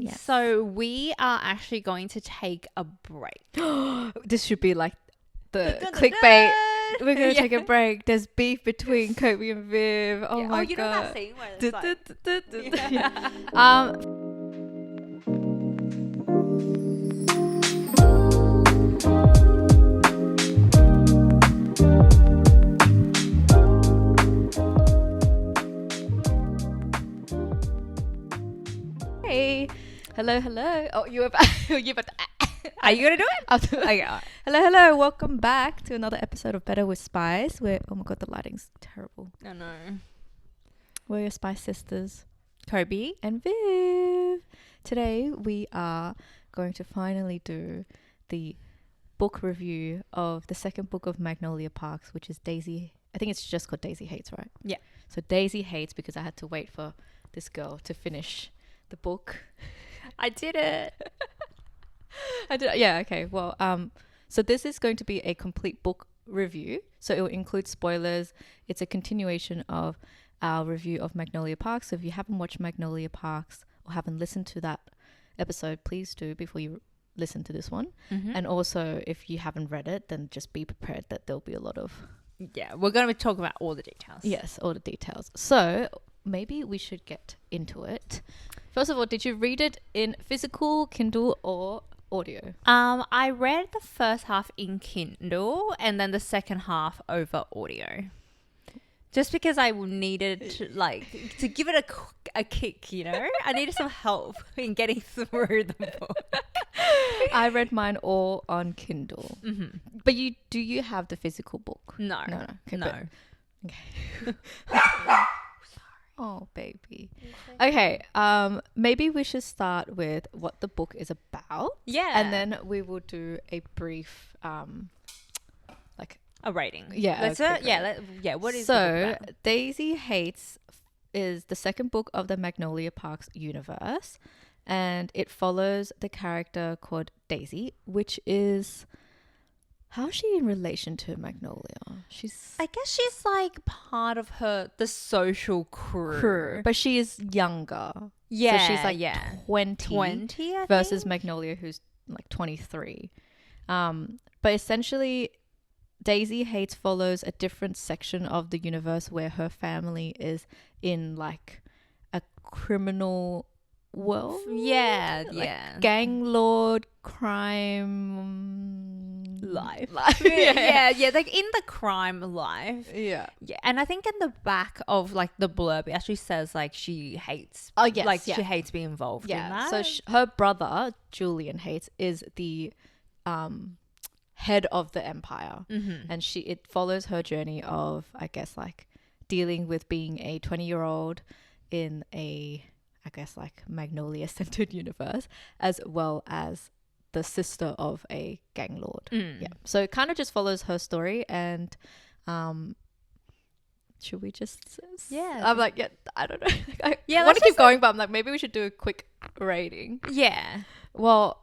Yes. So we are actually going to take a break. This should be like the clickbait. We're going to take a break. There's beef between Coby and Viv. Oh my you god. know that scene where it's like... Hey. Hello. Oh, you about to... Are you going to do it? I'll do it. Okay, all right. Hello. Welcome back to another episode of Better with Spice. Where, oh my god, the lighting's terrible. No. We're your Spice sisters, Coby and Viv. Today we are going to finally do the book review of the second book of Magnolia Parks, which is Daisy. I think it's just called Daisy Haites, right? Yeah. So Daisy Haites, because I had to wait for this girl to finish the book. I did it. I did. Yeah. Okay. Well. So this is going to be a complete book review. So it will include spoilers. It's a continuation of our review of Magnolia Parks. So if you haven't watched Magnolia Parks or haven't listened to that episode, please do before you listen to this one. Mm-hmm. And also, if you haven't read it, then just be prepared that there'll be a lot of... Yeah, we're going to be talking about all the details. Yes, all the details. So maybe we should get into it. First of all, did you read it in physical, Kindle, or audio? I read the first half in Kindle and then the second half over audio. Just because I needed to give it a kick, you know? I needed some help in getting through the book. I read mine all on Kindle. Mm-hmm. But do you have the physical book? No. Okay, No. Okay. Oh, baby. Okay. Maybe we should start with what the book is about. Yeah. And then we will do a brief, a rating. Yeah. What is the book So, about? Daisy Haites is the second book of the Magnolia Parks universe, and it follows the character called Daisy, which is... How's she in relation to Magnolia? I guess she's like part of the social crew. But she is younger. Yeah. So she's like 20 I versus think? Magnolia, who's like 23. But essentially, Daisy Haites follows a different section of the universe where her family is in like a criminal world. Yeah. Gang lord, crime... Life. Yeah. Yeah, like in the crime life. Yeah. Yeah, and I think in the back of like the blurb, it actually says like she hates. Oh, yes. Like she hates being involved in that. So her brother, Julian Haites, is the head of the empire. Mm-hmm. And it follows her journey of, I guess, like dealing with being a 20-year-old in a, I guess, like Magnolia-centered universe, as well as the sister of a gang lord. Yeah. So it kind of just follows her story. And should we just... Yeah. I'm like, yeah, I don't know. I Yeah, want to let's keep going, but I'm like, maybe we should do a quick rating. Yeah. Well,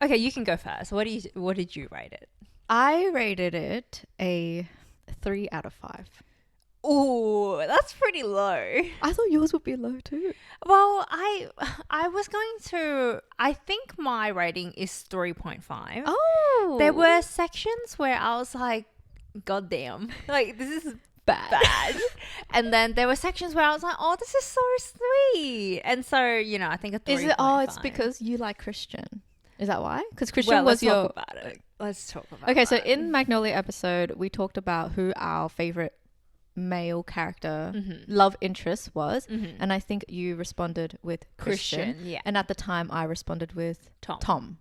Okay, you can go first. What did you rate it? I rated it a 3 out of 5. Ooh, that's pretty low. I thought yours would be low too. Well, I was going to... I think my rating is 3.5. Oh. There were sections where I was like, God damn. Like, this is bad. And then there were sections where I was like, oh, this is so sweet. And so, I think a 3.5. Is it? Oh, it's because you like Christian. Is that why? Because Christian Well, was let's talk about it. Let's talk about it. Okay, so in Magnolia episode, we talked about who our favorite male character love interest was, and I think you responded with Christian, yeah. and at the time I responded with Tom.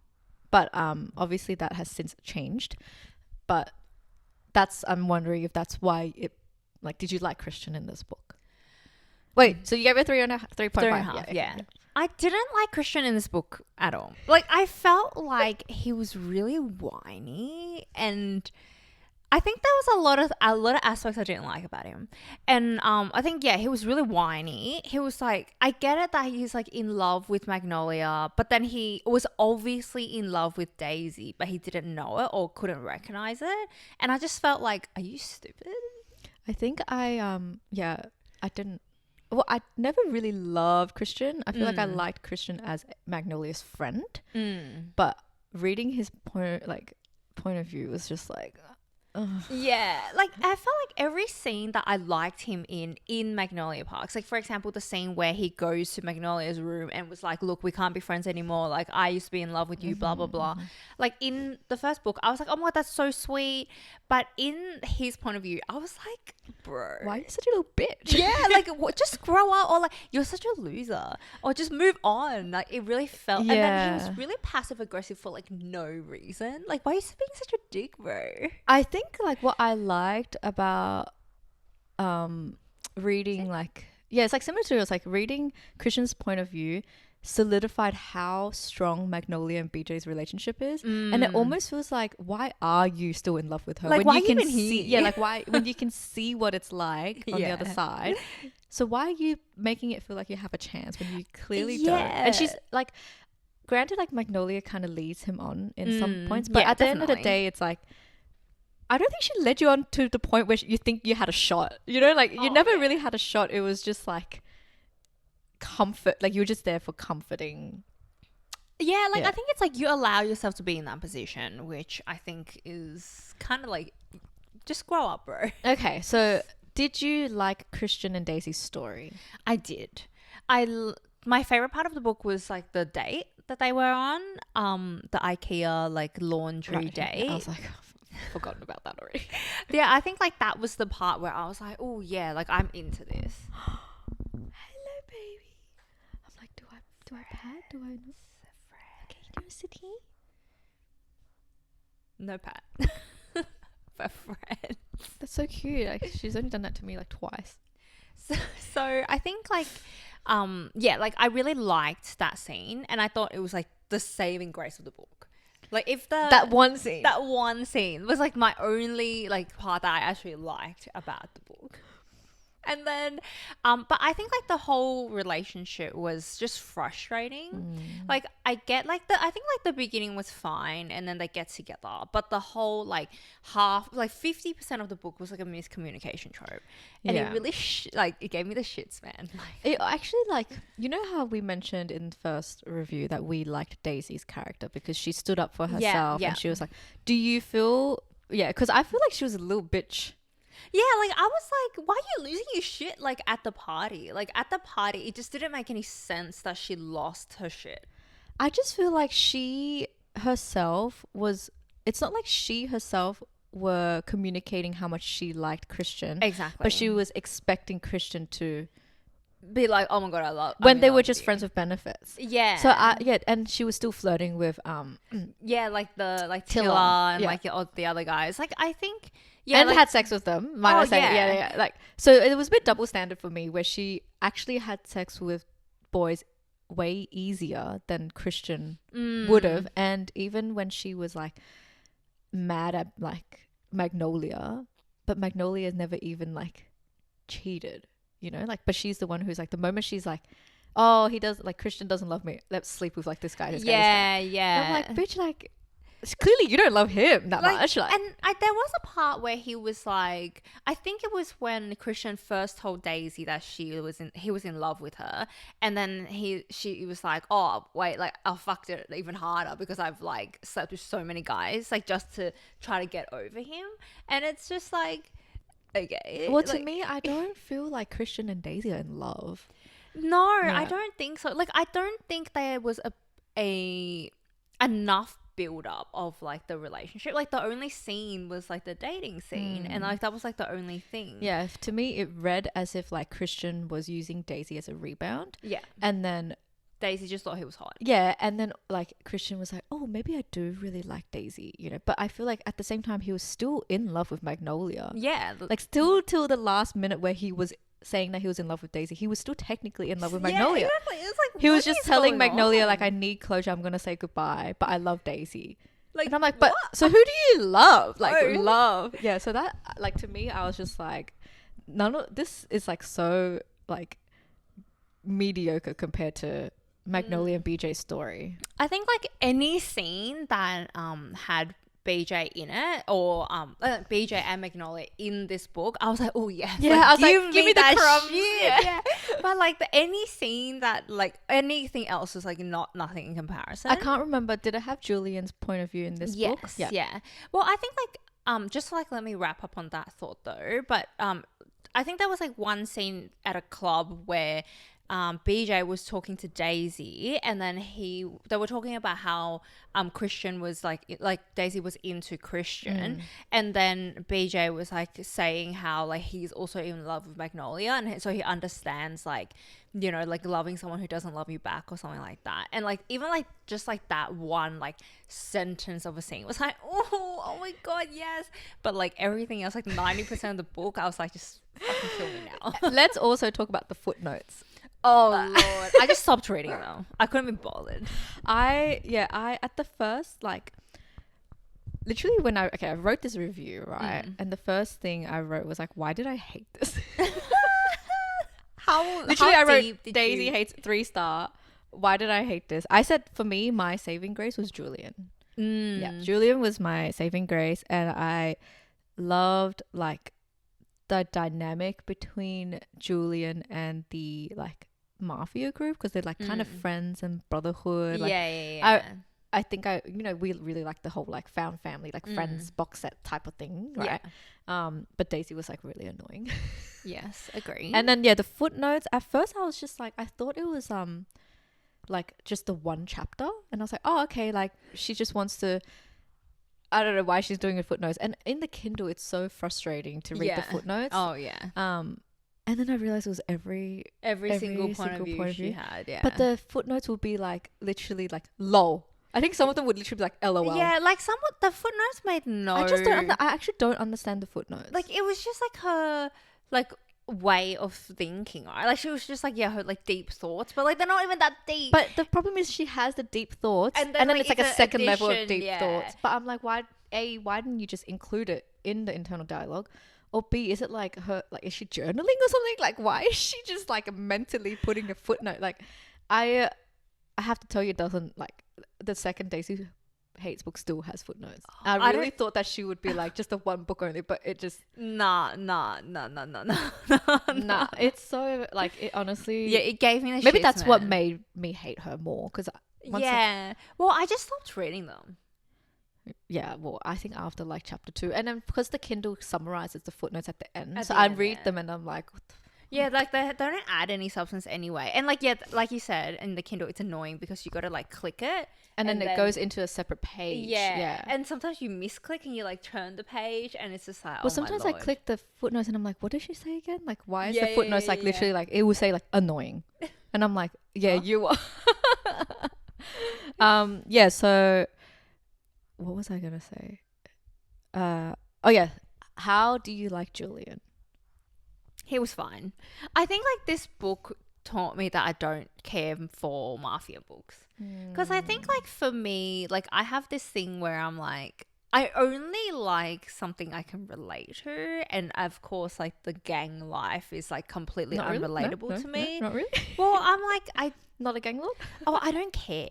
But obviously that has since changed, but I'm wondering if that's why it, like, did you like Christian in this book? Wait, so you gave it 3.5? 3.5, yeah. I didn't like Christian in this book at all. Like, I felt like he was really whiny, and I think there was a lot of aspects I didn't like about him. And I think, he was really whiny. He was like, I get it that he's like in love with Magnolia, but then he was obviously in love with Daisy, but he didn't know it or couldn't recognize it. And I just felt like, are you stupid? I think I didn't. well, I never really loved Christian. I feel like I liked Christian as Magnolia's friend, but reading his point of view was just like, ugh. Yeah, like I felt like every scene that I liked him in Magnolia Parks, like for example the scene where he goes to Magnolia's room and was like, look, we can't be friends anymore, like I used to be in love with you, blah blah blah. Like in the first book I was like, oh my god, that's so sweet, but in his point of view I was like, bro, Why are you such a little bitch? yeah, like what, just grow up, or like you're such a loser, or just move on. Like it really felt, and then he was really passive aggressive for like no reason. Like why are you being such a dick, bro? I think like what I liked about reading it's like similar to, it's like reading Christian's point of view solidified how strong Magnolia and BJ's relationship is, and it almost feels like, why are you still in love with her, like when why you can even see here? like why when you can see what it's like on the other side, so why are you making it feel like you have a chance when you clearly don't? And she's like, granted, like Magnolia kind of leads him on in some points, but at the end of the day it's like, I don't think she led you on to the point where you think you had a shot, you know, like you never really had a shot. It was just like comfort, like you were just there for comforting. I think it's like you allow yourself to be in that position, which I think is kind of like, just grow up, bro. Okay, so did you like Christian and Daisy's story? I did. My favorite part of the book was like the date that they were on, the IKEA like laundry date. I was like, I've forgotten about that already. Yeah, I think like that was the part where I was like, oh yeah, like I'm into this. Hello, baby. I'm like, do I pat? Do I not? Okay, you gonna sit here? No pat. For Fred. That's so cute. Like, she's only done that to me like twice. So I think like, like I really liked that scene, and I thought it was like the saving grace of the book. Like if that one scene was like my only like part that I actually liked about the book. And then, but I think like the whole relationship was just frustrating. Like I get like I think like the beginning was fine, and then they get together, but the whole like 50% of the book was like a miscommunication trope, and it really it gave me the shits, man. It actually, like, you know how we mentioned in the first review that we liked Daisy's character because she stood up for herself, and she was like, do you feel, because I feel like she was a little bitch. Yeah, like I was like, why are you losing your shit like at the party? Like at the party, it just didn't make any sense that she lost her shit. I just feel like she herself was, it's not like she herself were communicating how much she liked Christian. Exactly. But she was expecting Christian to be like, oh my god, when they were just friends with benefits. Yeah. So and she was still flirting with like Tilla and like the other guys. Like I think and had sex with them. Like, so it was a bit double standard for me, where she actually had sex with boys way easier than Christian would have, and even when she was like mad at like Magnolia, but Magnolia's never even like cheated, you know, like, but she's the one who's like, the moment she's like, oh, he does, like, Christian doesn't love me, let's sleep with like this guy. Yeah. And I'm like, bitch, like, clearly you don't love him that much. Like, and there was a part where he was like, I think it was when Christian first told Daisy that he was in love with her, and then she was like, oh wait, like I fucked it even harder because I've like slept with so many guys, like just to try to get over him. And it's just like, okay, well, to me, I don't feel like Christian and Daisy are in love. No, yeah. I don't think so. Like, I don't think there was a enough build up of like the relationship. Like the only scene was like the dating scene, and like that was like the only thing. Yeah, to me it read as if like Christian was using Daisy as a rebound. Yeah. And then Daisy just thought he was hot. Yeah, and then like Christian was like, oh, maybe I do really like Daisy, you know. But I feel like at the same time he was still in love with Magnolia. Yeah. Like still till the last minute where he was saying that he was in love with Daisy, he was still technically in love with Magnolia. Yeah, exactly. It was like, he was just telling Magnolia like, I need closure, I'm gonna say goodbye, but I love Daisy. Like, and I'm like, but what? So who do you love? Like, love. Yeah, so that, like, to me, I was just like, none of this is like so like mediocre compared to Magnolia and BJ's story. I think like any scene that had BJ in it, or BJ and Magnolia in this book, I was like, oh yes, Yeah, like, I was like, give me the that crumbs. shit. Yeah. But like any scene that like anything else is like nothing in comparison. I can't remember. Did it have Julian's point of view in this book? Yes, yeah. Well, I think like just like let me wrap up on that thought though. But I think there was like one scene at a club where BJ was talking to Daisy, and then they were talking about how Christian was like Daisy was into Christian, and then BJ was like saying how like he's also in love with Magnolia, and so he understands like, you know, like loving someone who doesn't love you back or something like that. And like even like just like that one like sentence of a scene was like, oh my god, yes. But like everything else, like 90% of the book, I was like, just fucking kill me now. Let's also talk about the footnotes. Oh lord, I just stopped reading though. I couldn't be bothered. I at the first, like, literally when I wrote this review, right? And the first thing I wrote was like, why did I hate this? Literally, I wrote Daisy Hates 3-star. Why did I hate this? I said for me, my saving grace was Julian. Yeah, Julian was my saving grace, and I loved like the dynamic between Julian and the like mafia group, because they're like kind of friends and brotherhood. Like, I think we really like the whole like found family, like Friends box set type of thing, right? But Daisy was like really annoying. Yes, agree. And then the footnotes, at first I was just like, I thought it was like just the one chapter, and I was like, oh okay, like she just wants to, I don't know why she's doing a footnotes. And in the Kindle it's so frustrating to read the footnotes. Oh yeah. And then I realized it was every single point of view she had. Yeah. But the footnotes would be like literally like lol. I think some of them would literally be like LOL. Yeah, like the footnotes made no. I actually don't understand the footnotes. Like it was just like her like way of thinking, right? Like she was just like her like deep thoughts, but like they're not even that deep. But the problem is she has the deep thoughts, and then it's like a second level of deep thoughts. But I'm like, why didn't you just include it in the internal dialogue? Or B, is it like her, like, is she journaling or something? Like, why is she just like mentally putting a footnote? Like, I have to tell you, it doesn't, like, the second Daisy Hates book still has footnotes. I really thought that she would be like just the one book only, but it just nah. It's so like, it honestly, yeah, it gave me the maybe shits, that's man. what made me hate her more, because well, I just stopped reading them. Yeah, well, I think after like chapter 2, and then because the Kindle summarizes the footnotes at the end, so I read them and I'm like, what the yeah, like they don't add any substance anyway. And like, yeah, like you said, in the Kindle it's annoying because you got to like click it and then it goes into a separate page. Yeah. And sometimes you misclick and you like turn the page and it's just like, well, sometimes I click the footnotes and I'm like, what did she say again? Like, why is the footnotes like literally like, it will say like annoying, and I'm like, yeah, you are. Yeah, so what was I gonna say? Oh yeah, how do you like Julian? He was fine. I think like this book taught me that I don't care for mafia books, because I think like for me, like I have this thing where I'm like, I only like something I can relate to, and of course like the gang life is like completely unrelatable to me. Not really. Well, I'm like, not a gang lord. Oh, I don't care.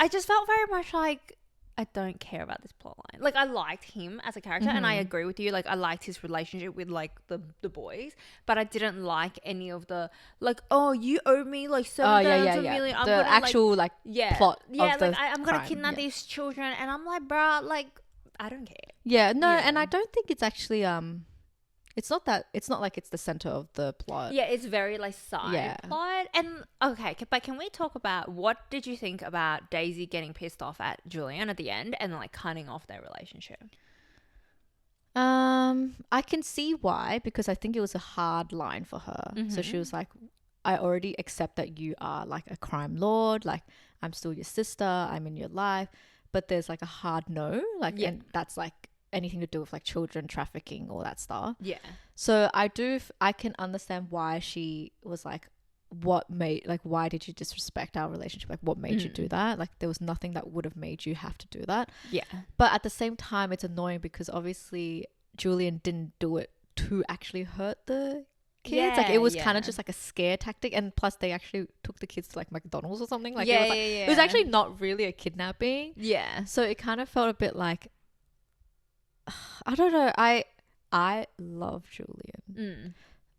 I just felt very much like I don't care about this plotline. Like I liked him as a character, and I agree with you. Like I liked his relationship with like the boys, but I didn't like any of the like, oh, you owe me like $7 million. I'm the gonna, actual like plot. Yeah, of like the I'm gonna kidnap these children, and I'm like, bruh, like I don't care. Yeah, no, and I don't think it's actually it's not like it's the center of the plot. Yeah, it's very like side plot. And okay, but can we talk about what did you think about Daisy getting pissed off at Julian at the end and like cutting off their relationship? I can see why, because I think it was a hard line for her. So she was like, I already accept that you are like a crime lord, like I'm still your sister, I'm in your life, but there's like a hard no, like, and that's like anything to do with like children trafficking, all that stuff. Yeah. So I can understand why she was like, why did you disrespect our relationship? Like, what made you do that? Like, there was nothing that would have made you have to do that. Yeah. But at the same time, it's annoying because obviously Julian didn't do it to actually hurt the kids. Like, it was kind of just like a scare tactic, and plus they actually took the kids to like McDonald's or something. Like, it was actually not really a kidnapping. Yeah. So it kind of felt a bit like, I don't know. I love Julian,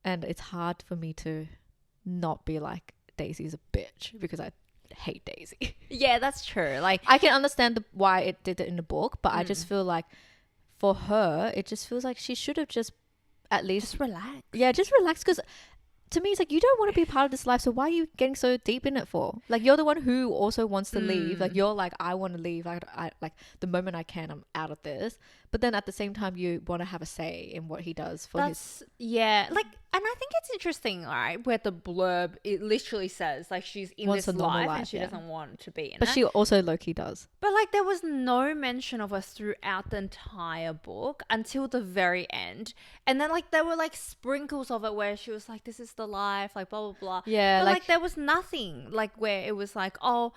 and it's hard for me to not be like Daisy's a bitch because I hate Daisy. Yeah, that's true. Like, I can understand why it did it in the book, but I just feel like for her, it just feels like she should have just at least just relax. Yeah, just relax. Because to me, it's like, you don't want to be part of this life, so why are you getting so deep in it for? Like, you're the one who also wants to leave. Like, you're like, I want to leave. I like the moment I can, I'm out of this. But then at the same time, you want to have a say in what he does for his. Yeah, like, and I think it's interesting, right? Where the blurb, it literally says like she's in Wants this a normal life life, and she yeah. doesn't want to be in But it. she also low-key does. But like, there was no mention of us throughout the entire book until the very end, and then like there were like sprinkles of it where she was like, "This is the life," like blah blah blah. Yeah, but like like there was nothing like where it was like, "Oh,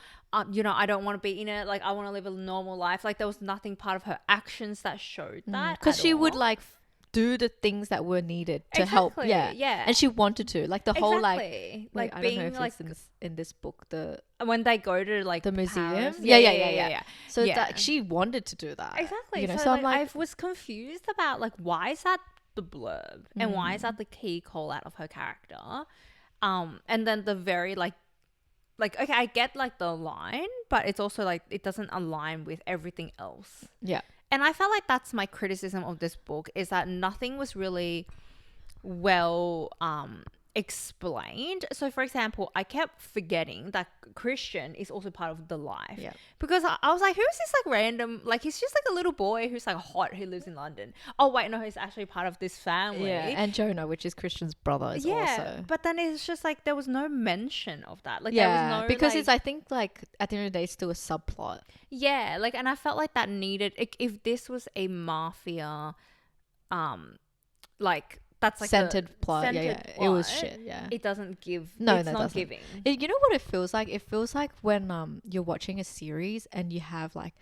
you know, I don't want to be in it. Like, I want to live a normal life." Like, there was nothing part of her actions that showed that. because she would all. like do the things that were needed to help. Exactly, Yeah, yeah. And she wanted to, like, the whole like Exactly. like I don't being know if like it's in this book, the when they go to like the museum. Paris. Yeah. So Yeah. that she wanted to do that. Exactly. You know, so so like, I'm like, I was confused about like, why is that the blurb and why is that the key call out of her character? And then the very like okay, I get like the line, but it's also like it doesn't align with everything else. yeah. And I felt like that's my criticism of this book, is that nothing was really well explained. So for example, I kept forgetting that Christian is also part of the life. Yeah. Because I was like, who's this like random, like he's just like a little boy who's like hot who lives in London. Oh wait, no, he's actually part of this family. Yeah, and Jonah, which is Christian's brother, is also. But then it's just like there was no mention of that. Like Yeah, there was no, because like, it's, I think, like at the end of the day, it's still a subplot. yeah, like, and I felt like that needed, if this was a mafia, like that's like Centered plot. centered Yeah. plot, it was shit. Yeah. it doesn't give. No, it's no, it not doesn't. giving. You know what it feels like? It feels like when you're watching a series and you have like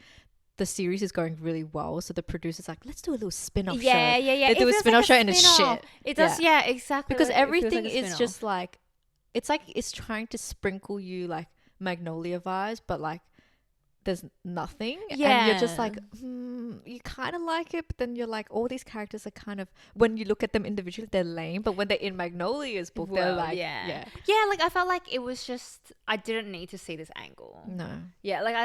the series is going really well, so the producer's like, let's do a little spin-off show. Yeah. They It do a feels spin-off like show and it's spin-off. shit. It does, yeah, exactly. Because like, it feels everything like a is spin-off. just like it's trying to sprinkle you like Magnolia vibes, but like there's nothing. And you're just like, you kind of like it, but then you're like, all these characters are kind of, when you look at them individually, they're lame, but when they're in Magnolia's book, they're Well, like, yeah, like I felt like it was just, I didn't need to see this angle. No. Yeah, like I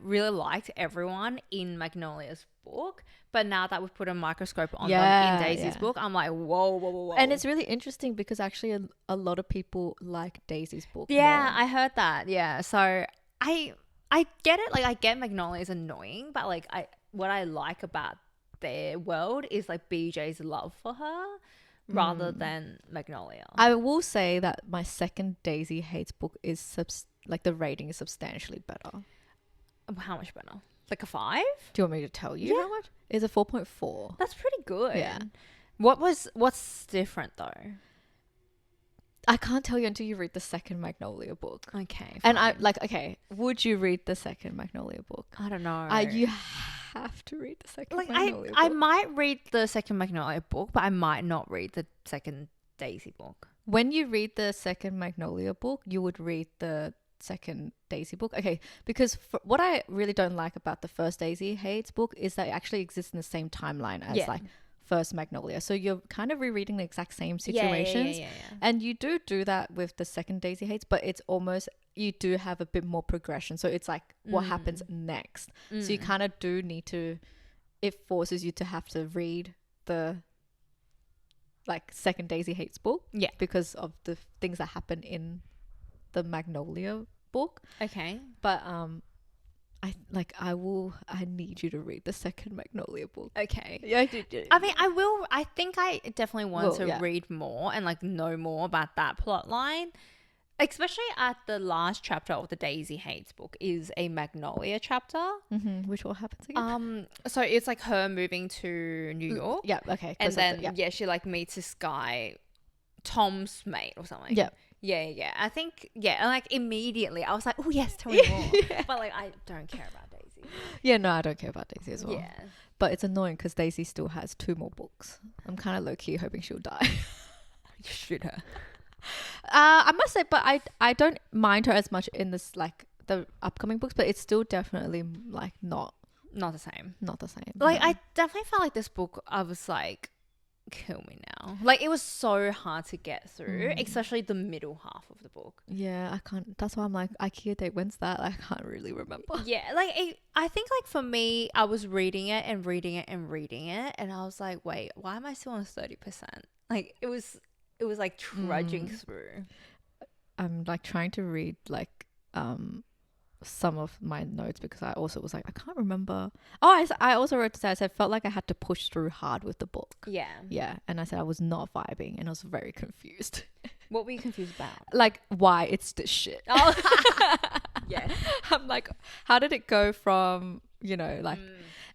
really liked everyone in Magnolia's book, but now that we've put a microscope on them in Daisy's book, I'm like, whoa. And it's really interesting because actually a lot of people like Daisy's book. Yeah, more. I heard that. Yeah, so I get it. Like, I get Magnolia is annoying, but like what I like about their world is like BJ's love for her rather than Magnolia. I will say that my second Daisy Haites book is like the rating is substantially better. How much better? Like a 5? Do you want me to tell you how much? It's a 4.4. That's pretty good. Yeah. What's different though? I can't tell you until you read the second Magnolia book. Okay. And I fine. like, okay, would you read the second Magnolia book? I don't know. You have to read the second like Magnolia I book. might read the second Magnolia book, but I might not read the second Daisy book. When you read the second Magnolia book, you would read the second Daisy book. Okay, because what I really don't like about the first Daisy Haites book is that it actually exists in the same timeline as like first Magnolia. So you're kind of rereading the exact same situations. Yeah. And you do that with the second Daisy Haites, but it's almost, you do have a bit more progression. So it's like what happens next. So you kind of do need to, it forces you to have to read the like second Daisy Haites book. Yeah. Because of the things that happen in the Magnolia book. Okay. But I need you to read the second Magnolia book. Okay. Yeah, I mean, I will. I think I definitely want Will, to read more and like know more about that plot line. Especially at the last chapter of the Daisy Haites book is a Magnolia chapter. Mm-hmm. Which what happens again? So it's like her moving to New York. Yeah, okay. And then she like meets this guy, Tom's mate or something. Yeah. Yeah. I think, and like immediately I was like, oh yes, tell me more. But like I don't care about Daisy. Yeah, no, I don't care about Daisy as well. Yeah. But it's annoying because Daisy still has 2 more books. I'm kind of low-key hoping she'll die. Shoot her. I must say, but I don't mind her as much in this, like, the upcoming books, but it's still definitely, like, not Not the same. Not the same. Like, no. I definitely felt like this book, I was like, kill me now. Like, it was so hard to get through, especially the middle half of the book. Yeah, I can't. That's why I'm like, IKEA date, when's that? I can't really remember. Yeah, like, I think, like, for me, I was reading it and reading it and reading it, and I was like, wait, why am I still on 30%? Like, it was like trudging through. I'm like trying to read like some of my notes because I also was like, I can't remember. Oh, I also wrote to say, I said, felt like I had to push through hard with the book. Yeah. Yeah. And I said I was not vibing and I was very confused. What were you confused about? Like, why it's this shit. Oh, yeah. I'm like, how did it go from, you know, like,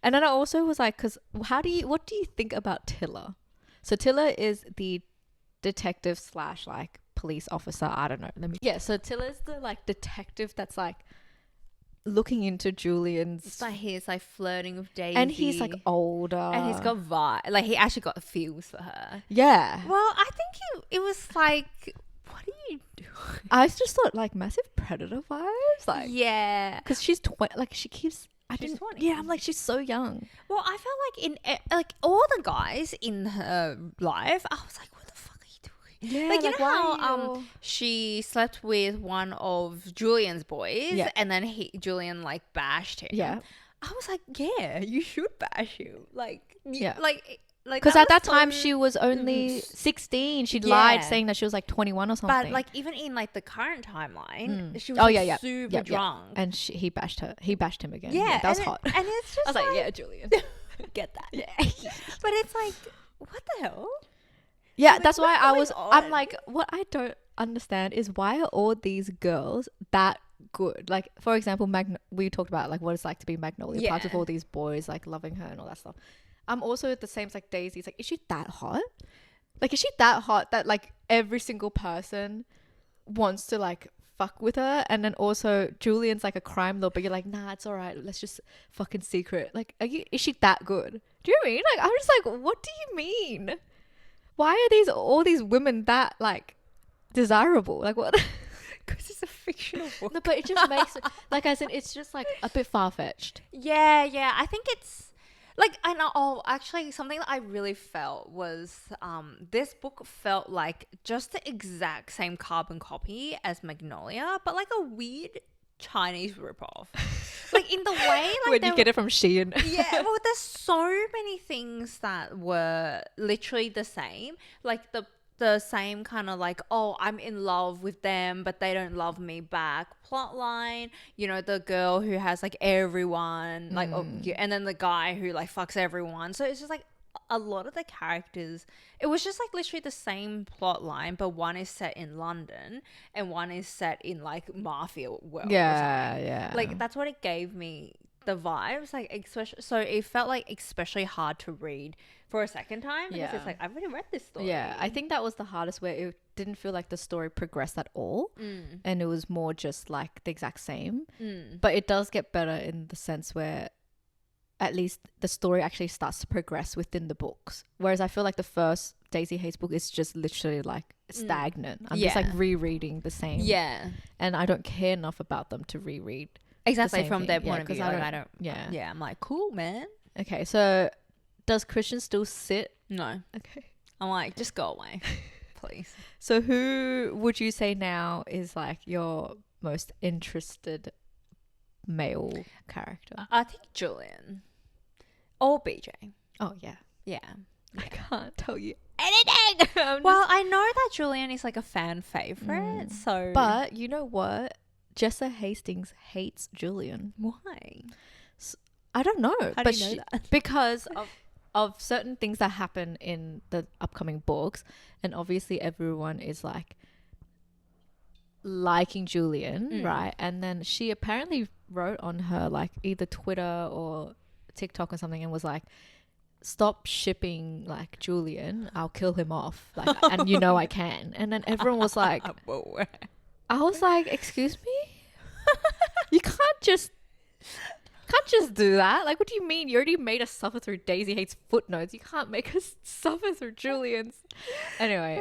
and then I also was like, because what do you think about Tiller? So Tiller is the detective / like police officer. I don't know. So Tiller's the like detective that's like looking into Julian's. It's like he's like flirting with Daisy. And he's like older. And he's got vibe. Like, he actually got feels for her. Yeah. Well, I think it was like, what are you doing? I just thought like massive predator vibes. Like, Yeah. because she's 20. Like, she keeps. She's 20. Yeah, I'm like, she's so young. Well, I felt like in like all the guys in her life, I was like, what the fuck are you doing? Yeah, Like, you like, know why how are you- she slept with one of Julian's boys, Yeah. and then Julian like bashed him. Yeah. I was like, yeah, you should bash him. Like, Yeah. like Because at that was time so- she was only 16. She lied Yeah. saying that she was like 21 or something. But like, even in like the current timeline, she was Oh, like, yeah. super Yeah, yeah. drunk. And he bashed her. He bashed him again. Yeah, that was and hot. And it's just I was like, yeah, Julian. get that. Yeah. But it's like, what the hell? Yeah, Like, that's why what's going I'm on? like, what I don't understand is why are all these girls that good? Like, for example, we talked about like what it's like to be Magnolia Parks with Yeah. all these boys like loving her and all that stuff. I'm also the same as like Daisy. It's like, is she that hot? Like, is she that hot that like every single person wants to like fuck with her? And then also Julian's like a crime lord, but you're like, nah, it's all right. Let's just fucking secret. Like, is she that good? Do you know what I mean? Like, I'm just like, what do you mean? Why are all these women that like desirable? Like, what? Because it's a fictional book. No, but it just makes it like, as in, it's just like a bit far fetched. Yeah. I think it's like, I know. Oh, actually, something that I really felt was this book felt like just the exact same carbon copy as Magnolia, but like a weird Chinese ripoff. Like, in the way, like, When you get it from Shein. yeah, well, there's so many things that were literally the same. Like the same kind of like, oh, I'm in love with them, but they don't love me back plot line. You know, the girl who has like everyone, like, and then the guy who like fucks everyone. So it's just like a lot of the characters, it was just like literally the same plot line, but one is set in London and one is set in like mafia world. Yeah. Like, that's what it gave me, the vibes, like, especially, so it felt like especially hard to read for a second time because Yeah. it's like, I've already read this story. Yeah, I think that was the hardest, where it didn't feel like the story progressed at all, and it was more just like the exact same. But it does get better in the sense where at least the story actually starts to progress within the books. Whereas I feel like the first Daisy Haites book is just literally like stagnant. I'm just like rereading the same. Yeah. And I don't care enough about them to reread. Exactly, same from thing. their Yeah, point of 'cause view. I Like, don't- I don't. yeah. Yeah, I'm like, cool, man. Okay, so does Christian still sit? No. Okay. I'm like, just go away, please. So who would you say now is like your most interested male character? I think Julian or BJ. Oh yeah. Yeah. I can't tell you anything. Well, I know that Julian is like a fan favorite, so. But you know what? Jessa Hastings hates Julian. why? I don't know. How but do you know that? Because of certain things that happen in the upcoming books, and obviously everyone is like liking Julian, right? And then she apparently wrote on her like either Twitter or TikTok or something and was like, stop shipping like Julian, I'll kill him off, like, and you know I can. And then everyone was like, Whoa. I was like, excuse me, you can't just do that. Like, what do you mean? You already made us suffer through Daisy Haites footnotes. You can't make us suffer through Julian's. Anyway,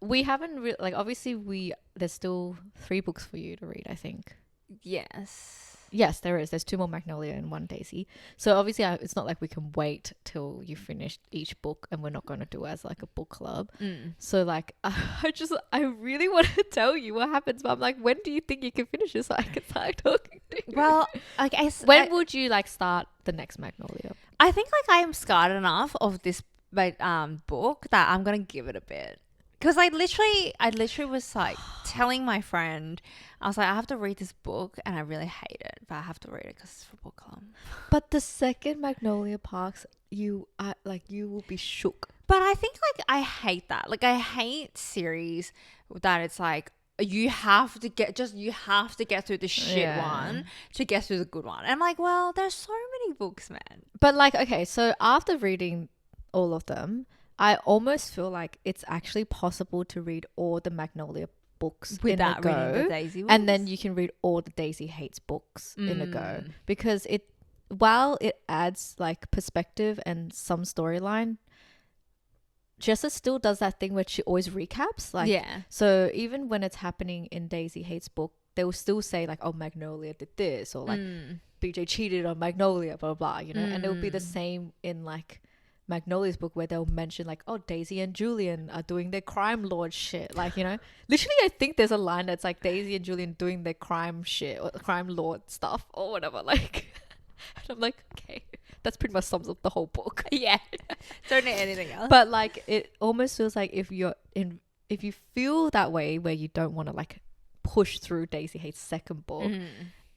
we haven't like, obviously there's still 3 books for you to read, I think. Yes. Yes, there is. There's 2 more Magnolia and 1 Daisy. So obviously, it's not like we can wait till you finish each book, and we're not going to do it as like a book club. So like, I really want to tell you what happens, but I'm like, when do you think you can finish it so I can start talking to you? Well, okay. When would you like start the next Magnolia? I think like I am scarred enough of this book that I'm gonna give it a bit. Because I literally was like telling my friend, I was like, I have to read this book and I really hate it, but I have to read it because it's for book club. But the second Magnolia Parks, you will be shook. But I think like I hate that. Like I hate series that it's like you have to get through the shit one to get through the good one. And I'm like, well, there's so many books, man. But like, okay, so after reading all of them, I almost feel like it's actually possible to read all the Magnolia books without in a reading go, the Daisy ones. and then you can read all the Daisy Haites books in a go, because while it adds like perspective and some storyline, Jessa still does that thing where she always recaps, like, so even when it's happening in Daisy Haites' book, they will still say like, oh, Magnolia did this, or like BJ cheated on Magnolia, blah blah blah, you know. And it will be the same in like Magnolia's book, where they'll mention like, oh, Daisy and Julian are doing their crime lord shit, like, you know. Literally, I think there's a line that's like Daisy and Julian doing their crime shit or crime lord stuff or whatever, like. And I'm like, okay, that's pretty much sums up the whole book. Yeah, don't need anything else. But like, it almost feels like if you feel that way, where you don't want to like push through Daisy Haites' second book,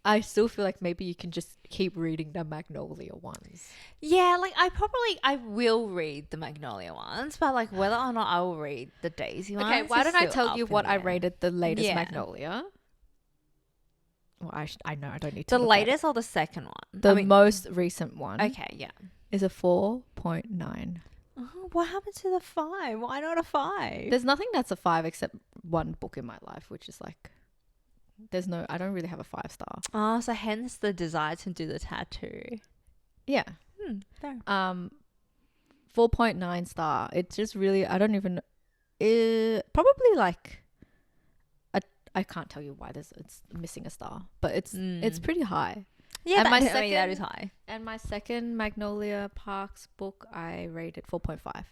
I still feel like maybe you can just keep reading the Magnolia ones. Yeah, like I will read the Magnolia ones, but like whether or not I will read the Daisy ones. Okay, why don't I tell you what I rated rated the latest Magnolia? Well, I know I don't need to. The latest or the second one? The most recent one. Okay, yeah. Is a 4.9. Oh, what happened to the 5? Why not a 5? There's nothing that's a 5 except one book in my life, which is like, I don't really have a 5-star. Oh, so hence the desire to do the tattoo. Yeah. Fair. 4.9 star. It's just really, I don't even, probably like, I can't tell you why it's missing a star, but it's pretty high. Yeah, and that is high. And my second Magnolia Parks book, I rated 4.5.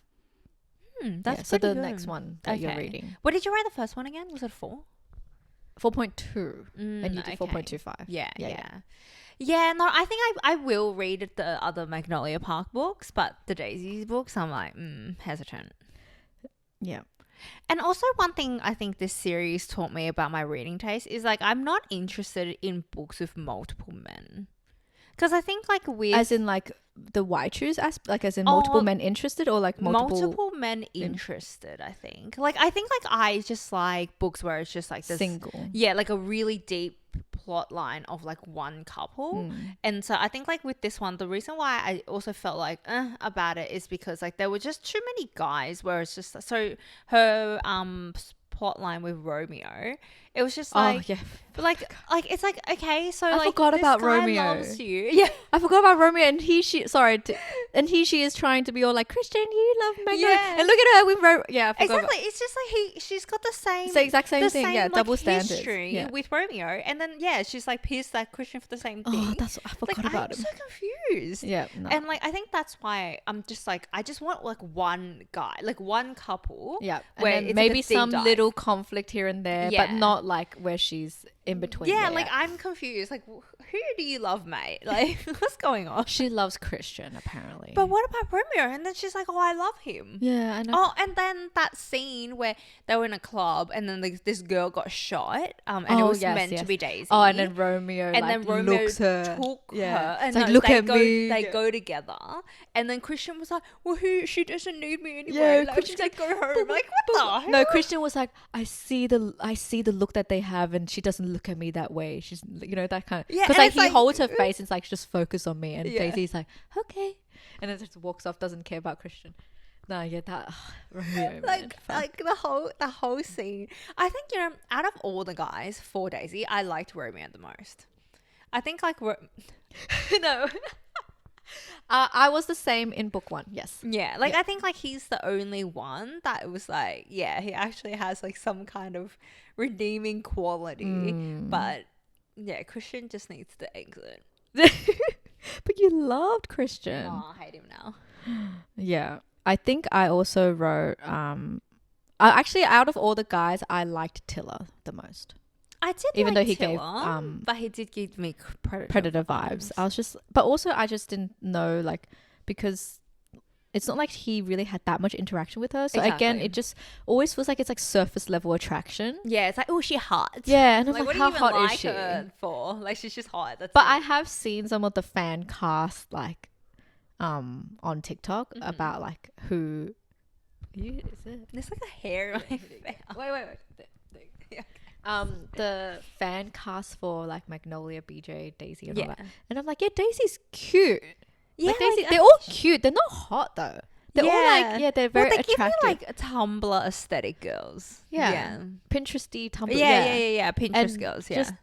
That's so the good. next one that you're reading. What did you rate the first one again? Was it 4? 4.2. And you did 4.25. Yeah. Yeah, no, I think I will read the other Magnolia Park books, but the Daisy books, I'm like, hesitant. Yeah. And also one thing I think this series taught me about my reading taste is like I'm not interested in books with multiple men. Because I think like as in like the Waichus aspect, like as in multiple men interested, or like multiple men interested, I think. Like I think like I just like books where it's just like this single. Yeah, like a really deep plot line of like one couple. And so I think like with this one, the reason why I also felt like about it is because like there were just too many guys where it's just so her plot line with Romeo, it was just like like it's like, okay, so I forgot this about guy Romeo. loves you. I forgot about Romeo, and she is trying to be all like, Christian, you love Magnolia, and look at her with Romeo. Exactly. It's just like she's got the exact same thing, like, double standards history with Romeo, and then she's like pierced that Christian for the same thing. Oh, I forgot about him. I'm so confused. And like I think that's why I'm just like I just want like one guy, like one couple. Where and maybe some little conflict here and there, but not like where she's in between. Like I'm confused. Like, who do you love, mate? Like, what's going on? She loves Christian, apparently. But what about Romeo? And then she's like, oh, I love him. Yeah, I know. Oh, and then that scene where they were in a club and then this girl got shot, and it was meant to be Daisy. Oh, and then Romeo looks her. Took her. And like, look at me. They go together. And then Christian was like, well, she doesn't need me anymore. Yeah, like, she's like, go home. Like, what the hell? No, Christian was like, I see the look that they have, and she doesn't look at me that way. She's, you know, that kind of, because like he holds her face and it's like, just focus on me, and Daisy's like, okay, and then just walks off, doesn't care about Christian. No, that Romeo, like the whole scene. I think, you know, out of all the guys for Daisy, I liked Romeo the most. I think like no. I was the same in book 1. Yes. Yeah. Like I think like he's the only one that was like, he actually has like some kind of redeeming quality. But Yeah, Christian just needs to exit. But you loved Christian. Oh, I hate him now. Yeah. I think I also wrote actually out of all the guys I liked Tiller the most. I did Even like though he Tiller, gave but he did give me Predator vibes. I was just but also I just didn't know like because it's not like he really had that much interaction with her. So again, Exactly. it just always feels like it's like surface level attraction. Yeah, it's like, oh, she hot. Yeah, and I'm Like, like, what do you how even hot like is she? her for? Like, she's just hot. That's But it. I have seen some of the fan cast like on TikTok about like who is it? There's like a hair in my face. Wait. The fan cast for like Magnolia, BJ, Daisy, and all Yeah. that. And I'm like, yeah, Daisy's cute. Yeah, Like Daisy, like, they're all cute. They're not hot though. They're all Yeah. like, yeah, they're well, very they attractive. give me like Tumblr aesthetic girls. Yeah. Pinteresty, Tumblr. Yeah. Pinterest And girls. Yeah. just-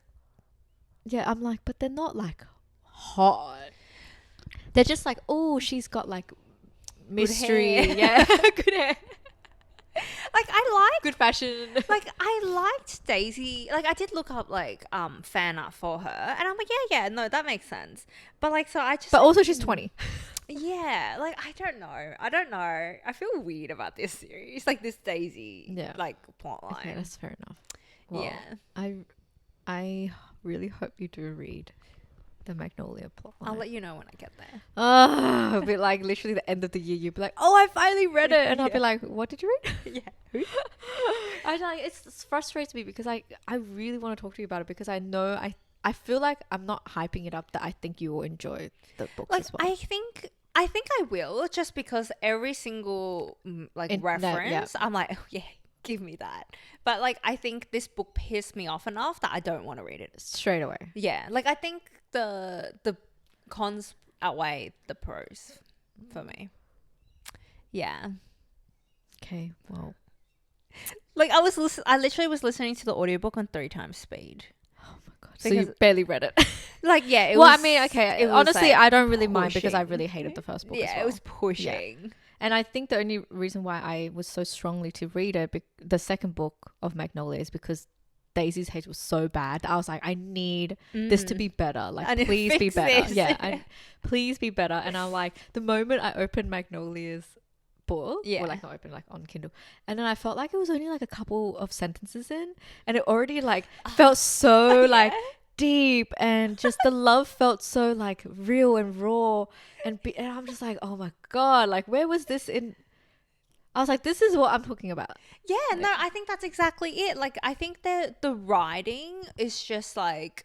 yeah, I'm like, but they're not like hot. They're just like, oh, she's got like mystery. hair. Yeah, good hair. Like I like Good fashion. like I liked Daisy. Like I did look up like fan art for her, and I'm like, yeah, no, that makes sense. But like, so I just. But also she's 20. Yeah, like I don't know. I feel weird about this series, like this Daisy, like plot line. Okay, that's fair enough. Well, yeah, I really hope you do read the Magnolia plot line. I'll let you know when I get there. Oh, it'll be like literally the end of the year. You'll be like, oh, I finally read it. And I'll be Yeah. like, what did you read? Yeah, who? I like it frustrates me because I really want to talk to you about it because I know I feel like I'm not hyping it up that I think you will enjoy the books Like as well. I think I will, just because every single reference, I'm like, oh, yeah, give me that. But like I think this book pissed me off enough that I don't want to read it Straight away. Yeah, like I think the cons outweigh the pros for me. Yeah. Okay, well. Like I literally was listening to the audiobook on 3 times speed. Oh my god. So you barely read it. Like yeah, it well, was, I mean, okay. it was, Honestly, like, I don't really mind because I pushing. really hated the first book as Yeah, well. it was pushing. And I think the only reason why I was so strongly to read it, the second book of Magnolia, is because Daisy's Haites was so bad. I was like, I need this to be better. Like, please be better. this. Yeah, please be better. And I'm like, the moment I opened Magnolia's book, Yeah. or like not open, like on Kindle, and then I felt like it was only like a couple of sentences in, and it already like felt so like deep, and just the love felt so like real and raw, and I'm just like, oh my god, like where was this in? I was like, this is what I'm talking about. Yeah, no, I think that's exactly it. Like I think the writing is just like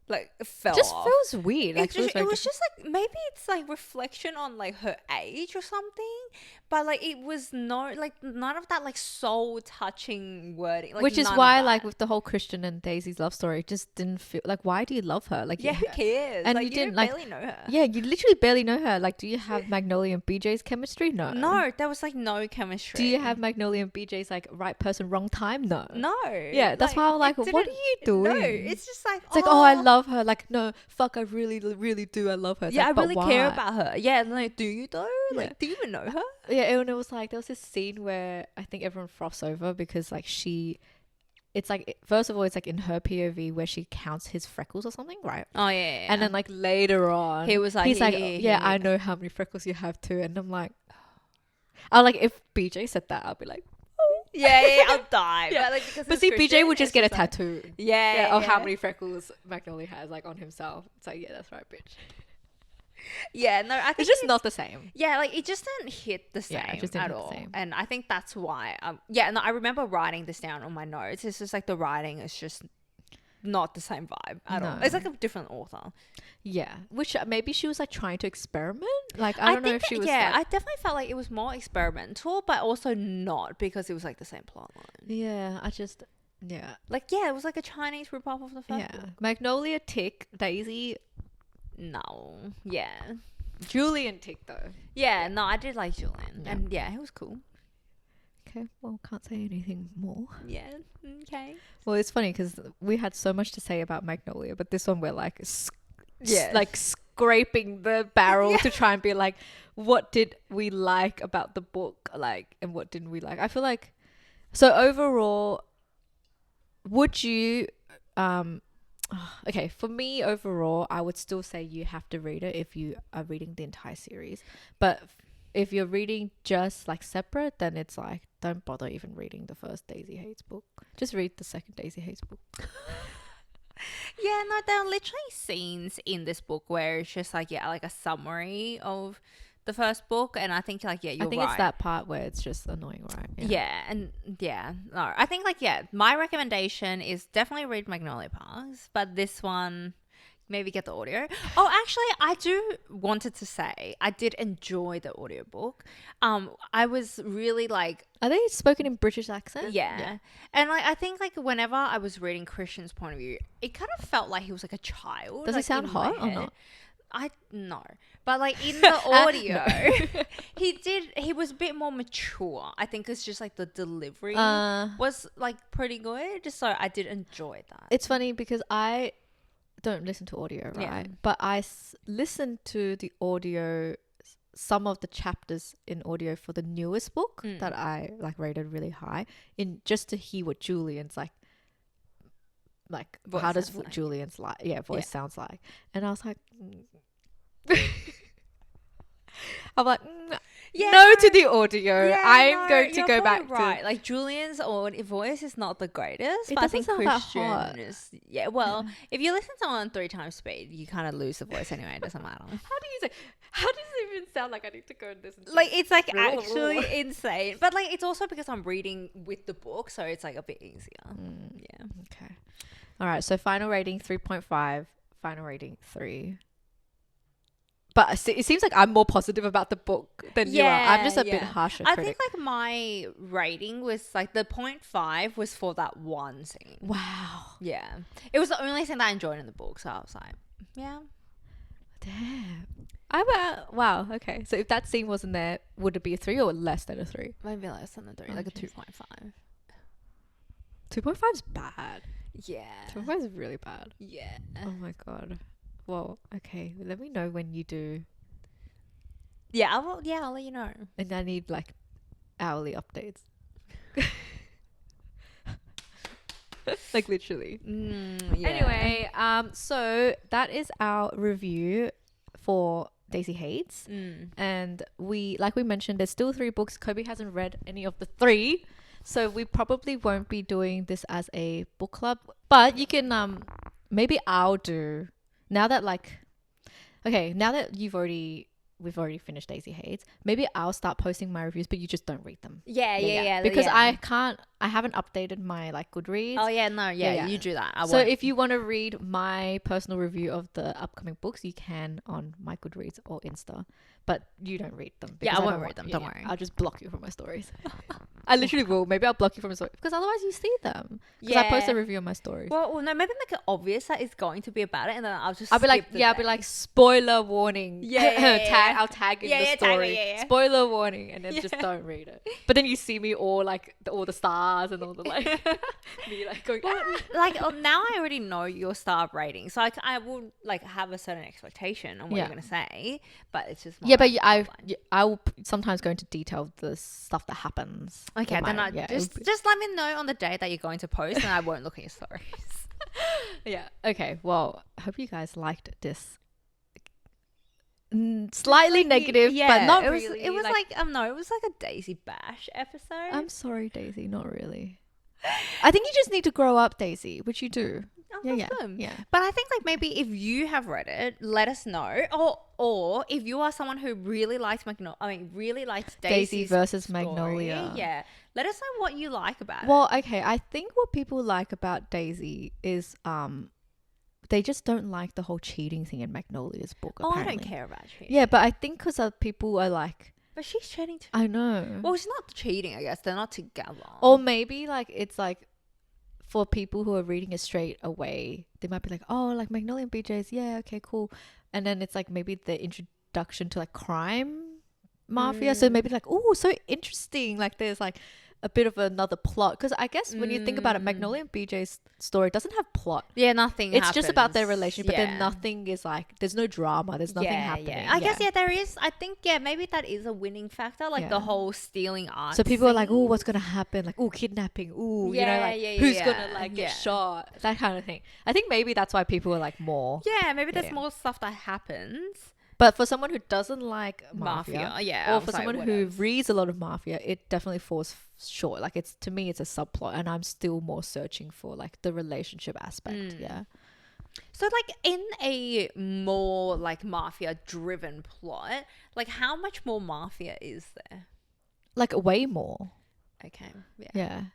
it fell Just off. feels weird. Like It was just like maybe it's like reflection on like her age or something, but like it was none of that like soul touching wording. Like, which is none of why that. like with the whole Christian and Daisy's love story, it just didn't feel like, why do you love her? Like, yeah, who cares? and like, you you didn't, don't like- barely know her. yeah, you literally barely know her. Like, do you have Magnolia and BJ's chemistry? No. No, there was like no chemistry. Do you have Magnolia and BJ's like right person, wrong time? No. No. Yeah, that's why I'm like, it what are didn't- you doing? No, it's just like It's like, oh, I love her. Like, no, fuck, I really, really do. I love her. It's Yeah, like, I really but care why? about her. Yeah, like, do you though? Yeah. Like, do you even know her? Yeah, and it was like, there was this scene where I think everyone froths over because like it's like, first of all, it's like in her POV where she counts his freckles or something, right? Oh yeah. And then like later on, He was like, he's like, "Here, yeah, here, I here." know how many freckles you have too. And I'm like, I like, if BJ said that, I'll be like, oh. yeah, I'll die. Yeah. But, like, because But it's see, BJ Christian, would just it's get a like- tattoo. Yeah, Of how many freckles Magnolia has like on himself. It's like, yeah, that's right, bitch. Yeah, no, I think It's just not the same. Yeah, like it just didn't hit the same Yeah, it just didn't at hit the all. same. And I think that's why. Yeah, no, I remember writing this down on my notes. It's just like the writing is just not the same vibe at all. No. It's like a different author. Yeah, which maybe she was like trying to experiment. Like, I don't know if she was. Yeah, like, I definitely felt like it was more experimental, but also not because it was like the same plot line. yeah, I just. Yeah. Like, yeah, it was like a Chinese ripoff of the first Yeah. book. Magnolia tick, Daisy, No. Yeah. Julian tick though. Yeah, no, I did like Julian. Yeah. And yeah, it was cool. Okay, well, can't say anything more. Yeah. Okay. Well, it's funny because we had so much to say about Magnolia, but this one we're like, Yeah. like scraping the barrel to try and be like, what did we like about the book, like, and what didn't we like? I feel like, so overall, would you Okay, for me overall, I would still say you have to read it if you are reading the entire series. But if you're reading just like separate, then it's like don't bother even reading the first Daisy Haites book. Just read the second Daisy Haites book. Yeah, no, there are literally scenes in this book where it's just like, yeah, like a summary of the first book. And I think like, yeah, you're I think right. it's that part where it's just annoying, right? Yeah, and yeah, no, I think like, yeah, my recommendation is definitely read Magnolia Parks, but this one, maybe get the audio. Oh, actually, I do wanted to say I did enjoy the audiobook. I was really like, Are they spoken in British accent? yeah. And like I think like whenever I was reading Christian's point of view, it kind of felt like he was like a child. Does like, he sound in my hot or head. not? I no, but like in the audio, he was a bit more mature. I think it's just like the delivery was like pretty good, so I did enjoy that. It's funny because I don't listen to audio, right? Yeah. But I listened to the audio, some of the chapters in audio for the newest book that I like rated really high, in just to hear what Julian's like Voice how does sounds like. Julian's voice sounds like, and I was like, I'm like, no to the audio. Yeah, I'm going to you're go probably back right. to Like Julian's voice is not the greatest, It but I doesn't think sound that hot. Christian is. Yeah, well, if you listen to on 3 times speed, you kind of lose the voice anyway. It doesn't matter. how does it even sound like I need to go and listen to Like it's like Blah, blah, blah. actually insane, but like it's also because I'm reading with the book, so it's like a bit easier. Yeah. Okay. All right. So final rating 3.5. Final rating 3. But it seems like I'm more positive about the book than you are. I'm just a bit harsher I critic. think like my rating was like the 0.5 was for that one scene. Wow. Yeah. It was the only scene that I enjoyed in the book, so I was like, yeah. Damn. Wow. Okay. So if that scene wasn't there, would it be a 3 or less than a 3? Maybe less than a 3, like a Okay. 2.5. 2.5 is bad. Yeah. 2.5 is really bad. Yeah. Oh my god. Well, okay. Let me know when you do. Yeah, I'll let you know. And I need like hourly updates. Like literally. Yeah. Anyway, so that is our review for Daisy Haites. And we mentioned, there's still 3 books. Coby hasn't read any of the 3. So we probably won't be doing this as a book club. But you can maybe I'll do now that we've already finished Daisy Haites, maybe I'll start posting my reviews, but you just don't read them. Yeah. Because I haven't updated my like Goodreads. Oh yeah, no, yeah, you do that. So if you want to read my personal review of the upcoming books, you can on my Goodreads or Insta, but you don't read them. Yeah, I because won't don't read want- them, yeah, don't yeah. worry. I'll just block you from my stories. I literally will. Maybe I'll block you from my stories because otherwise you see them. Because I post a review on my stories. Well, no, maybe make it obvious that it's going to be about it, and then I'll just. I'll be like, skip the I'll be day. like, spoiler warning. Yeah. I'll tag in Yeah, the tag it, story. yeah. Spoiler warning, and then just don't read it. But then you see me all like all the stars and all the like me like going. Like now I already know your star rating, so I will like have a certain expectation on what Yeah. you're gonna say, but it's just more Yeah, but like I will sometimes go into detail the stuff that happens. okay, in then my- I yeah, just let me know on the day that you're going to post, and I won't look at your stories. yeah. Okay. Well, I hope you guys liked this. Slightly negative, but not it was, really. It was no, it was like a Daisy Bash episode. I'm sorry, Daisy. Not really. I think you just need to grow up, Daisy, which you do. Oh, Yeah, that's good. yeah. But I think like maybe if you have read it, let us know. Or if you are someone who really likes really likes Daisy Daisy's versus story, Magnolia. Yeah. Let us know what you like about it. Well, okay. I think what people like about Daisy is they just don't like the whole cheating thing in Magnolia's book. I Apparently. don't care about cheating. Yeah, but I think because people are like, But she's cheating too. I know. Well, she's not cheating, I guess. They're not together. Or maybe like it's like for people who are reading it straight away, they might be like, oh, like Magnolia and BJ's, yeah, okay, cool. And then it's like maybe the introduction to like crime mafia. So maybe like, oh, so interesting. Like there's like a bit of another plot, because I guess when you think about it, Magnolia and BJ's story doesn't have plot. Yeah, nothing It's just about their happens. relationship, but then nothing is like, there's no drama, there's nothing happening. I guess there is. I think maybe that is a winning factor, like the whole stealing art. So people are like, oh, what's gonna happen? Like, oh, kidnapping. Oh, you know, like who's gonna like get shot? That kind of thing. I think maybe that's why people are like more. Yeah, maybe there's more stuff that happens. But for someone who doesn't like mafia, or for someone who reads a lot of mafia, it definitely falls short. Like, it's, to me, it's a subplot, and I'm still more searching for like the relationship aspect. Yeah. So like in a more like mafia driven plot, like how much more mafia is there? Like way more. Okay. Yeah.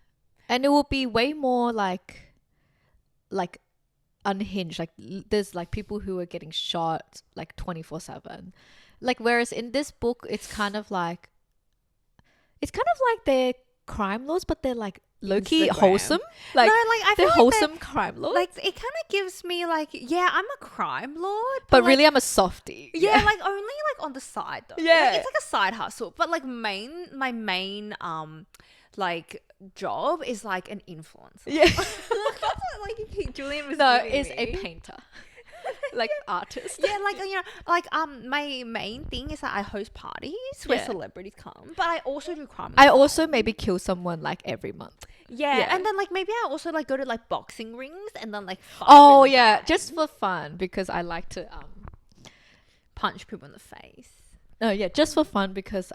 And it will be way more like unhinged. Like there's like people who are getting shot like 24/7. Like, whereas in this book it's kind of like they're crime lords, but they're like low-key wholesome. Like, no, like I feel they're like wholesome crime lords. Like it kind of gives me like, yeah, I'm a crime lord, but like, really I'm a softie. Yeah, like only like on the side though. Yeah. Like, it's like a side hustle. But like my main like job is like an influencer. Yeah. That's what like Julian was is me. a painter. Like artist. Yeah, like, you know, like my main thing is that I host parties where celebrities come, but I also do crime. I also maybe kill someone like every month. Yeah, and then like maybe I also like go to like boxing rings and then like just for fun, because I like to punch people in the face. Oh yeah, just for fun, because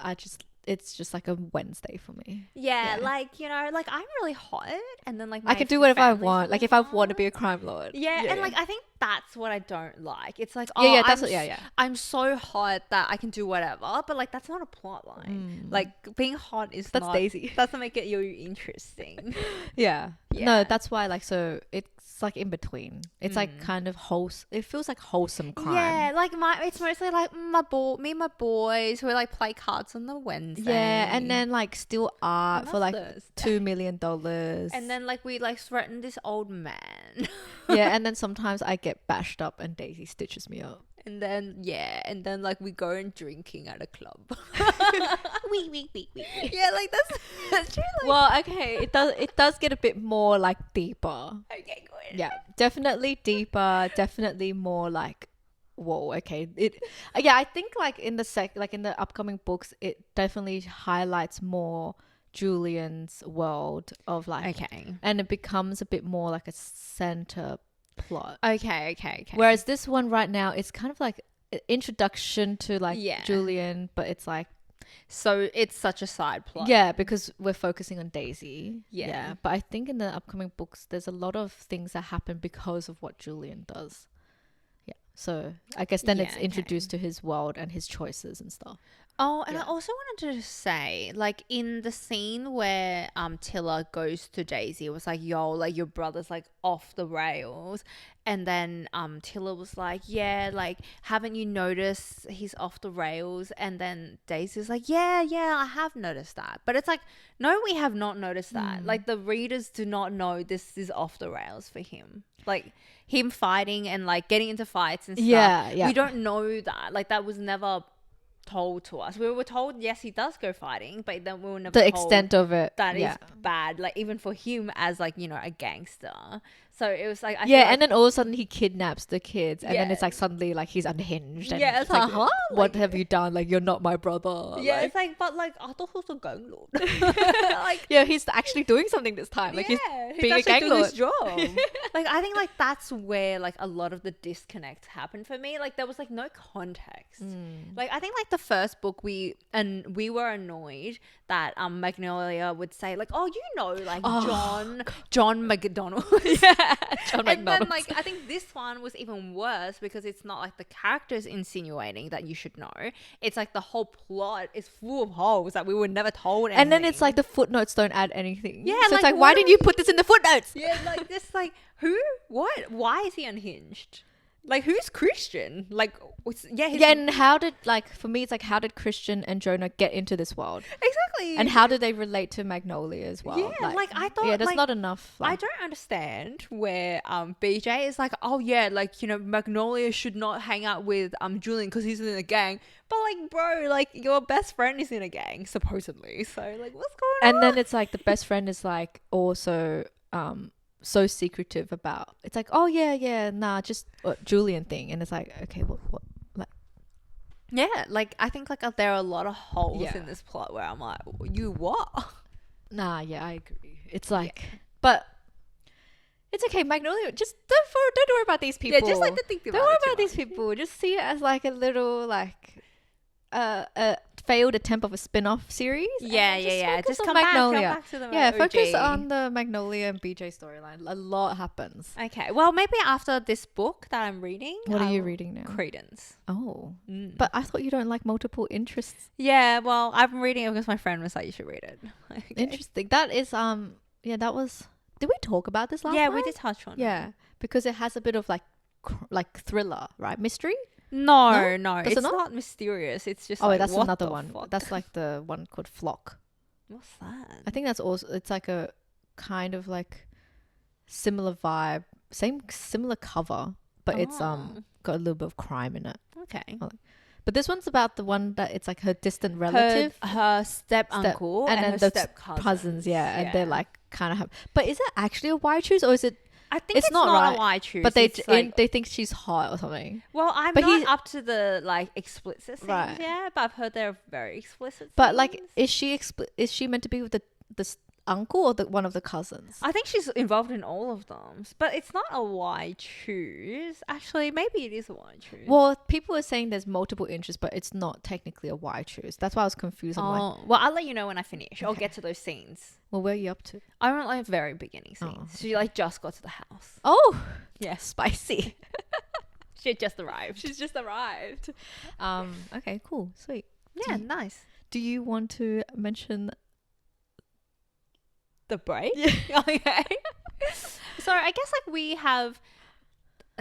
it's just like a Wednesday for me. Yeah, like, you know, like I'm really hot, and then like I can do whatever I want. Like if I want to be a crime lord. Yeah, and like I think that's what I don't like. It's like, I'm so hot that I can do whatever, but like that's not a plot line. Like being hot is that's not, Daisy. Doesn't make it you interesting. Yeah. No, that's why, like, so it's like in between. It's like kind of wholesome. It feels like wholesome crime. Yeah, like it's mostly like me and my boys who like play cards on the Wednesday. Yeah, and then like steal art for like $2 million. And then like we like threaten this old man. Yeah, and then sometimes I get bashed up and Daisy stitches me up. And then like we go and drinking at a club. we. Yeah, like that's true. Like, well, okay, it does get a bit more like deeper. Okay, good. Yeah, definitely deeper. Definitely more like, whoa. Okay, I think like in the upcoming books, it definitely highlights more Julian's world of like, and it becomes a bit more like a center plot. Okay. Whereas this one right now, it's kind of like an introduction to like Julian, but it's like, so it's such a side plot. Yeah, because we're focusing on Daisy. Yeah. But I think in the upcoming books, there's a lot of things that happen because of what Julian does. Yeah. So I guess then it's introduced to his world and his choices and stuff. Oh, and I also wanted to say, like, in the scene where Tiller goes to Daisy, it was like, yo, like, your brother's, like, off the rails. And then Tiller was like, yeah, like, haven't you noticed he's off the rails? And then Daisy's like, yeah, I have noticed that. But it's like, no, we have not noticed that. Like, the readers do not know this is off the rails for him. Like, him fighting and, like, getting into fights and stuff. Yeah. We don't know that. Like, that was never told to us. We were told, yes, he does go fighting, but then we were never the told extent of it that is bad, like even for him as like, you know, a gangster. So it was like, and then all of a sudden he kidnaps the kids, and then it's like suddenly like he's unhinged, and it's like, huh? What have you done? Like, you're not my brother. Yeah, like, it's like, but like I thought he was a gang lord. Like, yeah, he's actually doing something this time. Like, he's being a gang lord. His job. Like, I think like that's where like a lot of the disconnect happened for me. Like, there was like no context. Like, I think like the first book we were annoyed that Magnolia would say like, oh, you know, like John McDonald. John and McDonald. then like I think this one was even worse because it's not like the characters insinuating that you should know. It's like the whole plot is full of holes that we were never told anything. And then it's like the footnotes don't add anything. Yeah, so it's like, why didn't you put this in the footnotes? Yeah, like this, like who, what, why is he unhinged? Like, who's Christian? Like, Yeah, and how did, like, for me, it's like, how did Christian and Jonah get into this world? Exactly. And how did they relate to Magnolia as well? Yeah, like I thought, yeah, there's like, not enough. I Like, don't understand where BJ is like, oh yeah, like, you know, Magnolia should not hang out with Julian because he's in a gang. But like, bro, like, your best friend is in a gang supposedly. So like, what's going on? and then it's like the best friend is like also so secretive about. It's like, oh yeah, nah, just Julian thing, and it's like, okay, what like. Yeah, like I think like there are a lot of holes Yeah. in this plot where I'm like, you what? Nah, yeah, I agree. It's like, but it's okay. Magnolia, just don't worry about these people. Yeah, just like to think about Don't worry it too about these much. people. Just see it as like a little like a failed attempt of a spin-off series. and Yeah, then yeah, yeah. focus Just on come back Magnolia. to the Yeah, OG. focus on the Magnolia and BJ storyline. A lot happens. Okay, well, maybe after this book that I'm reading. What are you I'll- reading now? Credence. Oh, Mm. but I thought you don't like multiple interests. Yeah, well, I've been reading it because my friend was like, you should read it. Okay. Interesting. That is yeah, that was. Did we talk about this last Yeah, time? we did touch on it. Yeah, because it has a bit of like like thriller, right? Mystery. No, Does it's it not? not mysterious. It's just Oh, like, that's what another the one. fuck? That's like the one called Flock. What's that? I think that's also. It's like a kind of like similar vibe, similar cover, but it's Oh. got a little bit of crime in it. Okay. But this one's about the one that it's like her distant relative, Her step uncle and and then her the step cousins. cousins, yeah, and they're like kind of have. But is it actually a why choose or is it? I think it's not not right, a why choose. But they it's like, they think she's hot or something. well, I'm but not he- up to the like explicit scenes Right. yet, but I've heard they're very explicit. But like, scenes. is she meant to be with the uncle or the one of the cousins? I think she's involved in all of them, but it's not a why choose. Actually, maybe it is a why choose. Well, people are saying there's multiple interests, but it's not technically a why choose. That's why I was confused. I'm like, well, I'll let you know when I finish. I'll Okay. get to those scenes. well, where are you up to? I'm at like very beginning Oh, scenes. She like just got to the house. Oh, Yeah, spicy. she had just arrived. She's just arrived. Okay, cool, sweet. Yeah, nice. Do you want to mention? The break. Yeah. Okay. So I guess like we have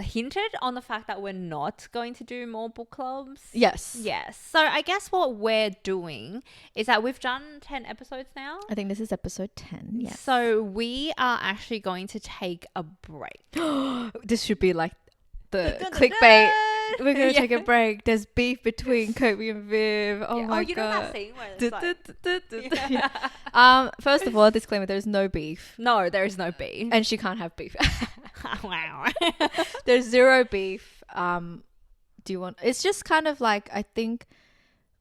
hinted on the fact that we're not going to do more book clubs. Yes. Yes. So I guess what we're doing is that we've done 10 episodes now. I think this is episode 10. Yes. So we are actually going to take a break. This should be like the Dun, dun, clickbait. dun. We're gonna Yeah. take a break. There's beef between Coby and Viv. Oh Yeah. my You know god. that scene where it's like, Yeah. First of all, disclaimer: there's no beef, no, there is no beef. and she can't have beef. Wow. There's zero beef. Do you want? It's just kind of like I think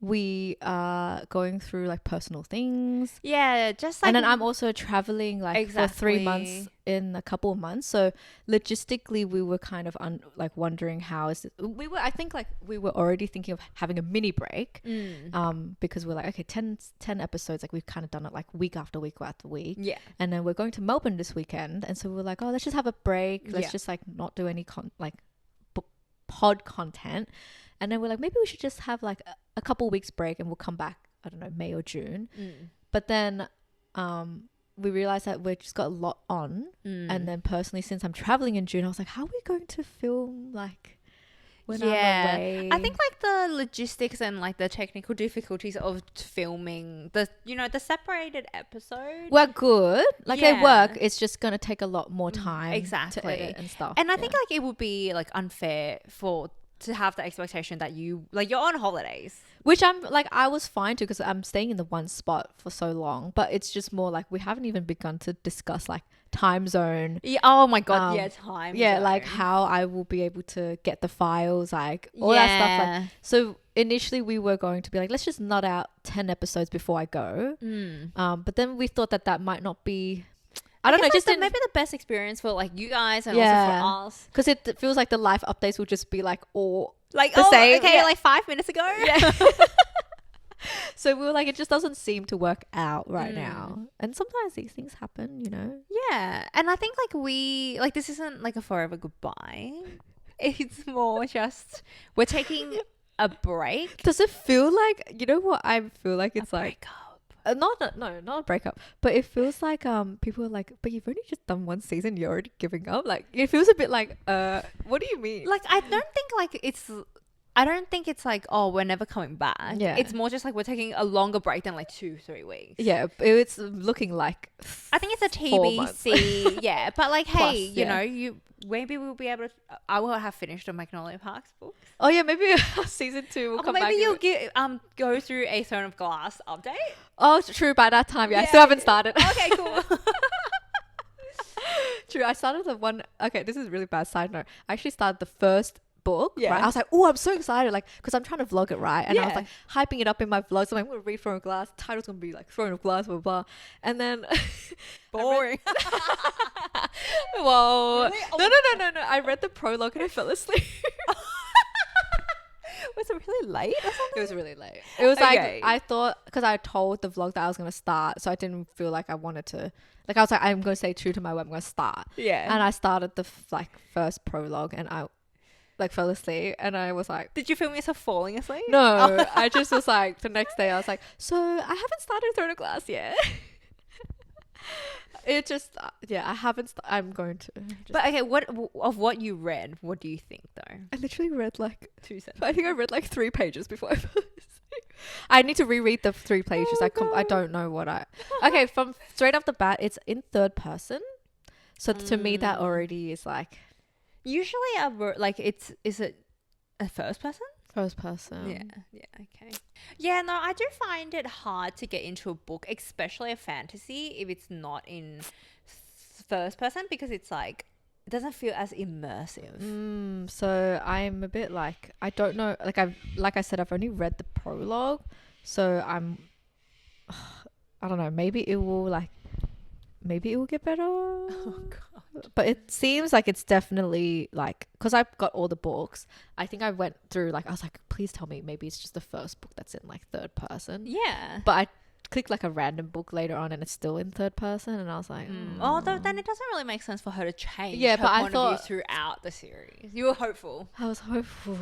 we are going through like personal things, Yeah, just like and then I'm also traveling like for 3 months Exactly. in a couple of months. So logistically, we were kind of like wondering how is it? We were. I think like we were already thinking of having a mini break. Because we're like, okay, 10 episodes, like we've kind of done it like week after week after week. Yeah. And then we're going to Melbourne this weekend. And so we're like, oh, let's just have a break. Let's Yeah. just like not do any pod content. And then we're like, maybe we should just have like a couple weeks break and we'll come back, I don't know, May or June. But then we realized that we've just got a lot on. And then personally, since I'm traveling in June, I was like, how are we going to film like when I'm away? I think like the logistics and like the technical difficulties of filming the separated episode. we're good. Like they Yeah. work. It's just gonna take a lot more time exactly. to edit and stuff. And I think like it would be like unfair to have the expectation that you're on holidays. which I'm like I was fine to because I'm staying in the one spot for so long. But it's just more like we haven't even begun to discuss like time zone. Yeah, oh my god, time. Yeah, zone. like how I will be able to get the files, like all that stuff. Like so initially we were going to be like, let's just nut out 10 episodes before I go. But then we thought that might not be. I don't know, guess, just like, maybe the best experience for like you guys and Yeah. also for us. because it feels like the live updates will just be like all Like the same. okay, Yeah. like 5 minutes ago. Yeah. So we were like, it just doesn't seem to work out right now. And sometimes these things happen, you know. Yeah, and I think like this isn't like a forever goodbye. It's more just we're taking a break. Does it feel like, you know what I feel like? It's like breakup. not a breakup, but it feels like people are like, but you've only just done one season, you're already giving up. Like it feels a bit like what do you mean? Like I don't think it's like, oh, we're never coming back. Yeah. It's more just like we're taking a longer break than like 2-3 weeks. Yeah, it's looking like I think it's a 4 months. TBC. Yeah, but like, hey, Plus, you know, maybe we'll be able to. I will have finished the Magnolia Parks book. Oh yeah, maybe season 2 will come back. Maybe you'll go through a Throne of Glass update. Oh, true. By that time, I still haven't started. Okay, cool. True. I started the one. Okay, this is a really bad side note. I actually started the first book. Yeah. Right? I was like, oh, I'm so excited, like, because I'm trying to vlog it, right? And I was Yeah. like hyping it up in my vlogs. So I'm going to read Throne of Glass. The title's going to be like Throne of Glass, blah blah. And then Boring. Whoa. Really? No. I read the prologue and I fell asleep. Was it really late or something? It was really late. It was Okay. like, I thought, because I told the vlog that I was going to start, so I didn't feel like I wanted to, like, I was like, I'm going to stay true to my word, I'm going to start. Yeah. And I started the first prologue and I like fell asleep and I was like, Did you film yourself falling asleep? no. I just was like, the next day I was like, so I haven't started Throne of Glass yet. It just, I haven't, I'm going to. But okay, what you read, what do you think though? I literally read like 2 cents. I think I read like 3 pages before I fell asleep. I need to reread the 3 pages. I don't know what okay, from straight off the bat, it's in third person. So to me, that already is like Usually is it a first person? first person. Yeah, okay. Yeah, no, I do find it hard to get into a book, especially a fantasy, if it's not in first person, because it's like, it doesn't feel as immersive. So I'm a bit like, I don't know, like I said, I've only read the prologue, so I don't know, maybe it will get better. Oh god. But it seems like it's definitely like, because I've got all the books, I think I went through like, I was like, please tell me maybe it's just the first book that's in like third person. Yeah. But I clicked like a random book later on and it's still in third person and I was like, Although then it doesn't really make sense for her to change Yeah, her but I point of view thought- throughout the series. You were hopeful. I was hopeful.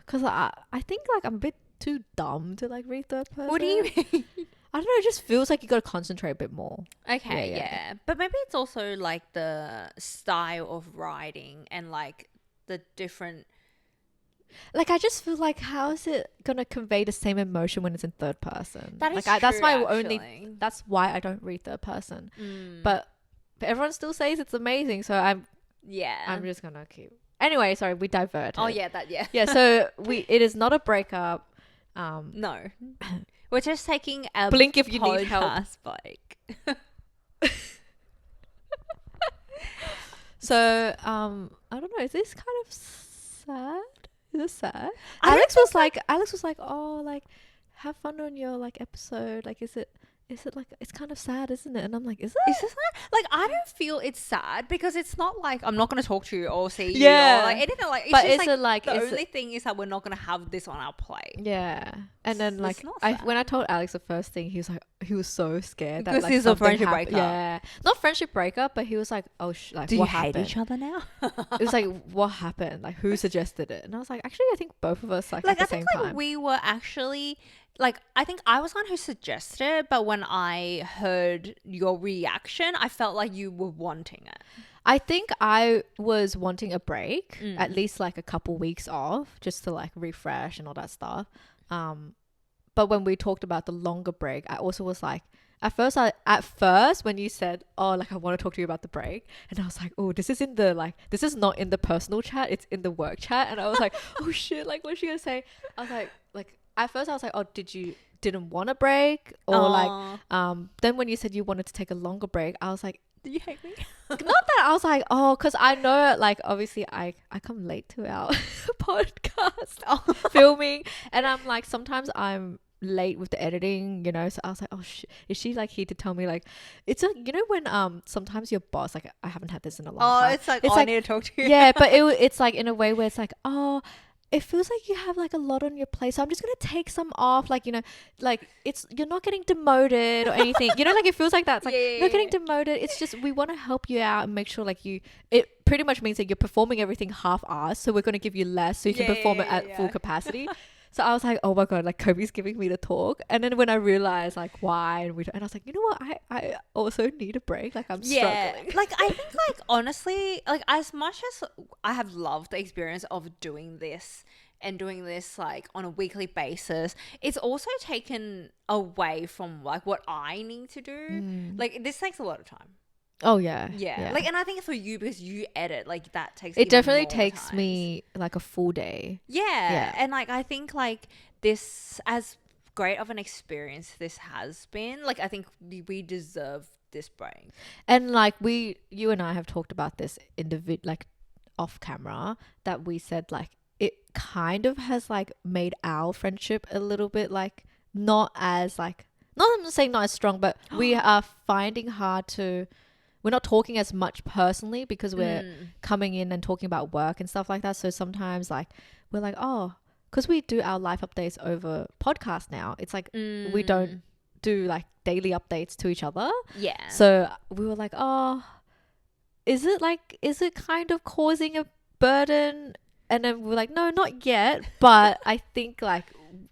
Because I think like I'm a bit too dumb to like read third person. What do you mean? I don't know, it just feels like you got to concentrate a bit more. Okay, Yeah. yeah. But maybe it's also like the style of writing and like the different. Like I just feel like, how is it gonna convey the same emotion when it's in third person? That is like that's true, my actually. only. That's why I don't read third person. But everyone still says it's amazing, so I'm just gonna keep. Anyway, sorry, we diverted. Oh yeah, yeah. Yeah. So it is not a breakup. No, we're just taking a Blink if you need help. podcast break. So I don't know. Is this kind of sad? Is this sad? I Alex was like, oh, like have fun on your like episode. Like, is it like, it's kind of sad, isn't it? And I'm like, is it? Is this like I don't feel it's sad because it's not like I'm not going to talk to you or see you Yeah. or like anything like. It's But just is it like, the is only thing is that we're not going to have this on our plate. Yeah. And then It's like not when I sad. told Alex the first thing, he was like, he was so scared that Because like it's a something friendship happened. breakup. Yeah, not friendship breakup, but he was like, oh, like Do you what hate happened? each other now? It was like, what happened? Like, who suggested it? And I was like, actually, I think both of us like at Like the I same think like time. we were actually like I think I was the one who suggested it, but when I heard your reaction, I felt like you were wanting it. I think I was wanting a break, at least like a couple weeks off, just to like refresh and all that stuff. But when we talked about the longer break, I also was like, at first when you said, oh, like I want to talk to you about the break, and I was like, oh, this is not in the personal chat, it's in the work chat, and I was like, oh shit, like what's she gonna say? I was like at first I was like, oh, didn't want a break, or like then when you said you wanted to take a longer break, I was like, Do you hate me? not that I was like, oh, because I know like obviously I come late to our podcast filming, and I'm like, sometimes I'm late with the editing, you know, so I was like, oh shit, is she like here to tell me like, it's a, you know, when sometimes your boss, like I haven't had this in a long time, It's like I need to talk to you. yeah, but it's like in a way where it's like, oh, it feels like you have like a lot on your plate, so I'm just gonna take some off, like, you know, like you're not getting demoted or anything, you know, like it feels like that. It's like you're not getting demoted, it's just we want to help you out and make sure like it pretty much means that you're performing everything half-assed, so we're going to give you less so you can perform it at full capacity. So I was like, oh my God, like Kobe's giving me the talk. And then when I realized like why, and I was like, you know what? I also need a break. Like I'm struggling. Like I think like honestly, like as much as I have loved the experience of doing this and doing this like on a weekly basis, it's also taken away from like what I need to do. Like this takes a lot of time. Oh yeah. Like, and I think for you, because you edit, like that takes it even definitely more takes times. me like a full day. Yeah. And like I think like this, as great of an experience this has been, like I think we deserve this break. And like you and I have talked about this in the like off camera, that we said like it kind of has like made our friendship a little bit like not as like, not I'm saying not as strong, but we are finding hard to, we're not talking as much personally because we're coming in and talking about work and stuff like that. So sometimes like we're like, oh, because we do our life updates over podcast now, it's like we don't do like daily updates to each other. Yeah. So we were like, oh, is it kind of causing a burden? And then we're like, no, not yet. But I think like,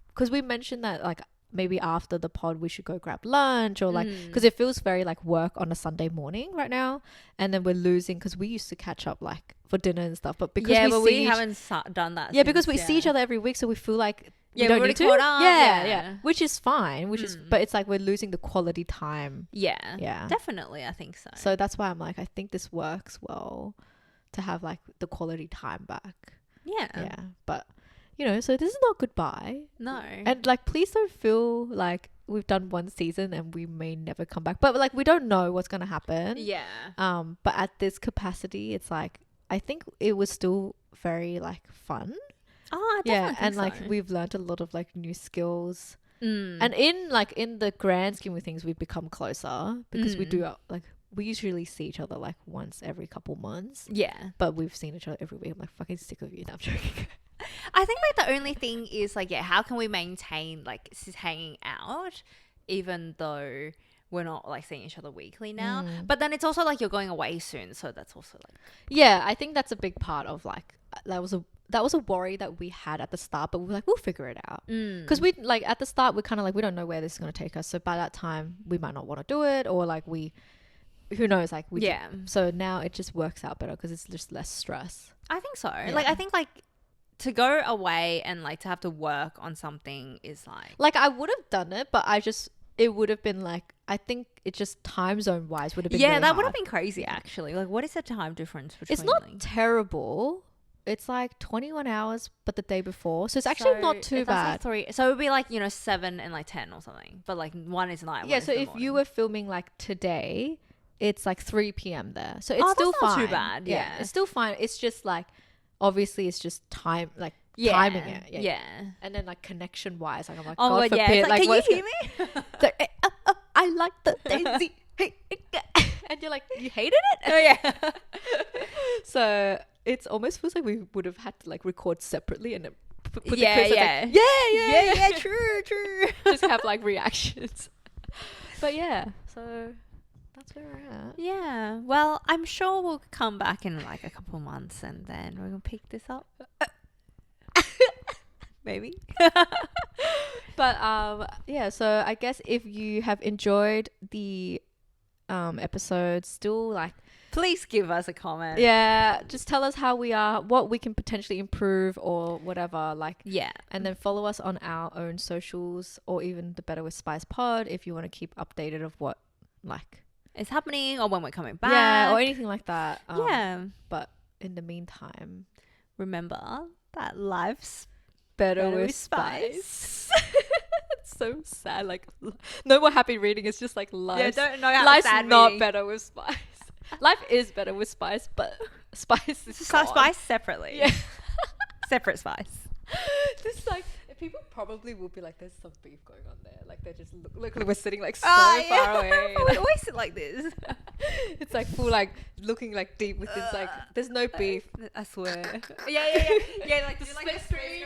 because we mentioned that like maybe after the pod we should go grab lunch, or like, because it feels very like work on a Sunday morning right now. And then we're losing, because we used to catch up like for dinner and stuff, but because we haven't done that because we see each other every week, so we feel like we we've don't already need to. caught up. Yeah, which is fine, but it's like we're losing the quality time. Yeah, definitely, I think so. So that's why I'm like, I think this works well to have like the quality time back. Yeah, but you know, so this is not goodbye. No. And like, please don't feel like we've done one season and we may never come back, but like we don't know what's gonna happen. But at this capacity, it's like I think it was still very like fun. I definitely think and so. like we've learned a lot of like new skills. And in the grand scheme of things, we've become closer because we do like, we usually see each other like once every couple months. But we've seen each other every week. I'm like, fucking sick of you. No, I'm joking. I think like the only thing is like, how can we maintain like hanging out even though we're not like seeing each other weekly now? But then it's also like you're going away soon, so that's also like, I think that's a big part of like, that was a worry that we had at the start, but we were like, we'll figure it out. Because we like at the start we're kind of like, we don't know where this is going to take us, so by that time we might not want to do it, or like who knows, like so now it just works out better because it's just less stress. I think so. Like I think like to go away and like to have to work on something is like I would have done it, but it would have been like, I think it just time zone wise would have been really that would hard. have been crazy actually. Like what is the time difference between? It's not terrible. It's like 21 hours, but the day before. So it's actually not too bad. Like so it would be like, 7 and like 10 or something. But like one is night. Yeah, so if you were filming like today, it's like 3 p.m. there. So it's still that's fine. Not too bad. Yeah. It's still fine. It's just like, obviously it's just time, like timing it. Yeah. And then like connection wise, like I'm like, God forbid. It's like, can you hear me? Like, I like the Daisy. And you're like, you hated it? Oh yeah. So it's almost feels like we would have had to like record separately and then put the clips yeah, true. Just have like reactions. But yeah, so that's where we're at. Yeah. Well, I'm sure we'll come back in like a couple months and then we're gonna pick this up. Maybe. But so I guess if you have enjoyed the episode, still like, please give us a comment. Just tell us how we are, what we can potentially improve or whatever, like, and then follow us on our own socials, or even the Better with Spice pod if you want to keep updated of what like is happening or when we're coming back, or anything like that. But in the meantime, remember that life's better with spice. It's so sad. Like, no more happy reading. It's just like life. Don't know how life's sad not reading. better with spice. Life is better with spice, but spice is spice separately. Yeah. Separate spice. This like, people probably will be like, there's some beef going on there. Like they just look we're sitting like so far away. We always sit like this. It's like full like looking like deep within. It's like there's no beef. I swear. Yeah. Like the split screen.